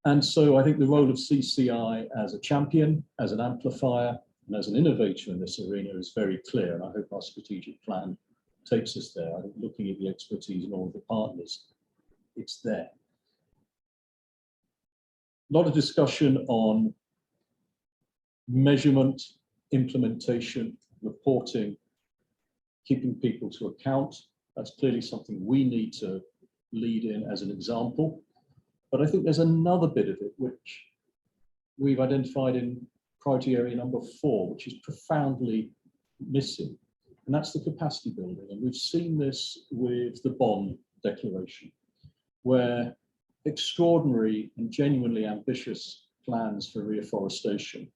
And so I think the role of CCI as a champion, as an amplifier, and as an innovator in this arena is very clear. And I hope our strategic plan takes us there. I think looking at the expertise and all of the partners, it's there. A lot of discussion on measurement, implementation, reporting, keeping people to account. That's clearly something we need to lead in as an example. But I think there's another bit of it which we've identified in priority area number 4, which is profoundly missing, and that's the capacity building. And we've seen this with the Bonn Declaration, where extraordinary and genuinely ambitious plans for reforestation,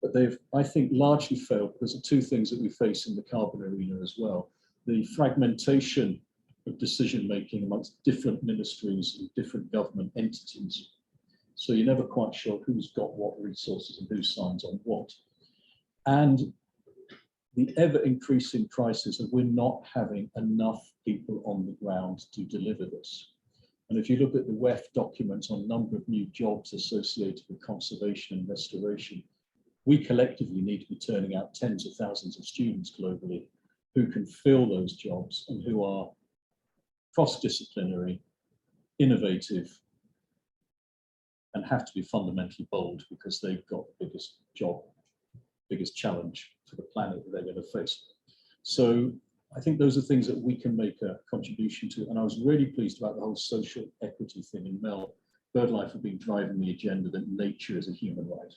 but they've, I think, largely failed because of 2 things that we face in the carbon arena as well. The fragmentation of decision-making amongst different ministries and different government entities. So you're never quite sure who's got what resources and who signs on what. And the ever-increasing crisis of we're not having enough people on the ground to deliver this. And if you look at the WEF documents on number of new jobs associated with conservation and restoration, we collectively need to be turning out tens of thousands of students globally who can fill those jobs and who are cross-disciplinary, innovative, and have to be fundamentally bold because they've got the biggest job, biggest challenge for the planet that they're going to face. So I think those are things that we can make a contribution to. And I was really pleased about the whole social equity thing in Mel. BirdLife have been driving the agenda that nature is a human right.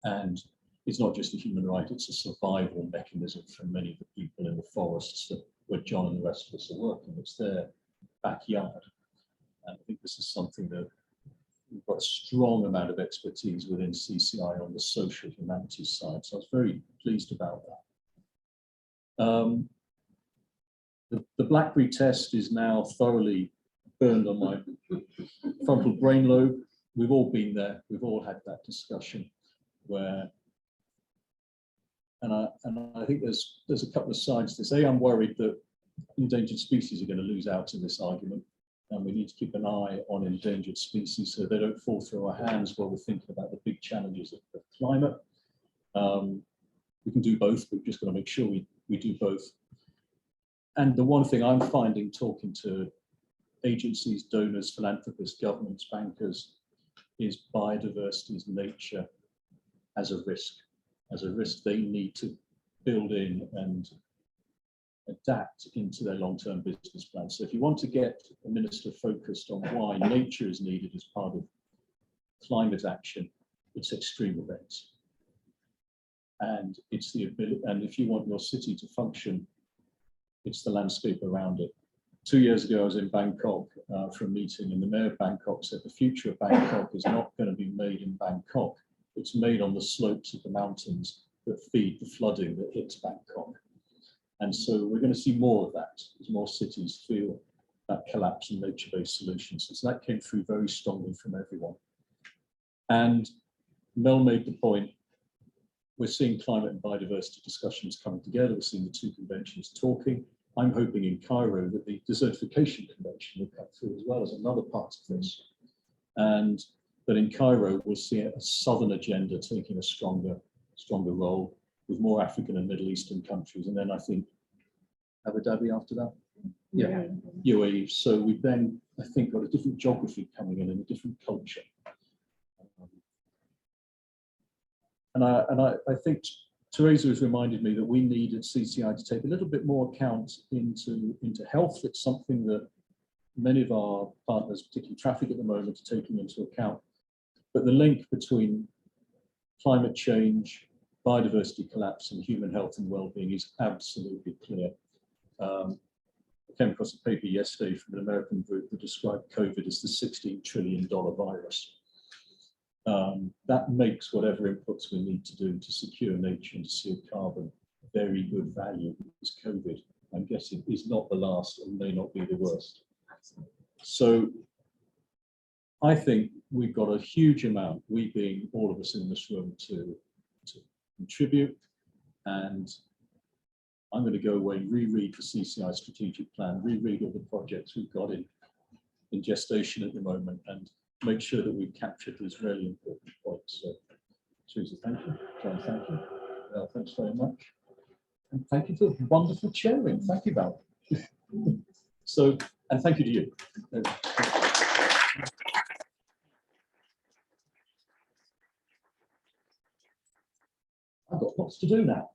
And it's not just a human right, it's a survival mechanism for many of the people in the forests that where John and the rest of us are working. It's their backyard. And I think this is something that we've got a strong amount of expertise within CCI on the social humanities side. So I was very pleased about that. The BlackBerry test is now thoroughly burned on my frontal brain lobe. We've all been there. We've all had that discussion where, and I think there's a couple of sides to this. I'm worried that endangered species are going to lose out in this argument, and we need to keep an eye on endangered species so they don't fall through our hands while we're thinking about the big challenges of climate. We can do both, but we've just got to make sure we do both. And the one thing I'm finding talking to agencies, donors, philanthropists, governments, bankers, is biodiversity, is nature as a risk they need to build in and adapt into their long-term business plan. So if you want to get a minister focused on why nature is needed as part of climate action, it's extreme events. And it's the ability, and if you want your city to function, it's the landscape around it. 2 years ago, I was in Bangkok for a meeting, and the mayor of Bangkok said the future of Bangkok is not going to be made in Bangkok. It's made on the slopes of the mountains that feed the flooding that hits Bangkok. And so we're going to see more of that as more cities feel that collapse in nature-based solutions. And so that came through very strongly from everyone. And Mel made the point, we're seeing climate and biodiversity discussions coming together. We're seeing the 2 conventions talking. I'm hoping in Cairo that the desertification convention will come through as well as another part of this. And But in Cairo, we'll see a southern agenda taking a stronger role with more African and Middle Eastern countries. And then I think Abu Dhabi after that. Yeah, UAE. So we've then, I think, got a different geography coming in and a different culture. And I think Teresa has reminded me that we need at CCI to take a little bit more account into health. It's something that many of our partners, particularly traffic at the moment, are taking into account. But the link between climate change, biodiversity collapse, and human health and well-being is absolutely clear. I came across a paper yesterday from an American group that described COVID as the $16 trillion virus. That makes whatever inputs we need to do to secure nature and to seal carbon very good value, because COVID, I'm guessing, is not the last and may not be the worst. So I think we've got a huge amount, we being all of us in this room, to contribute. And I'm going to go away and reread the CCI strategic plan, reread all the projects we've got in gestation at the moment, and make sure that we've captured these really important points. So, Teresa, thank you. John, thank you. Val, thanks very much. And thank you for wonderful chairing. Thank you, Val. So, and thank you to you. I've got lots to do now.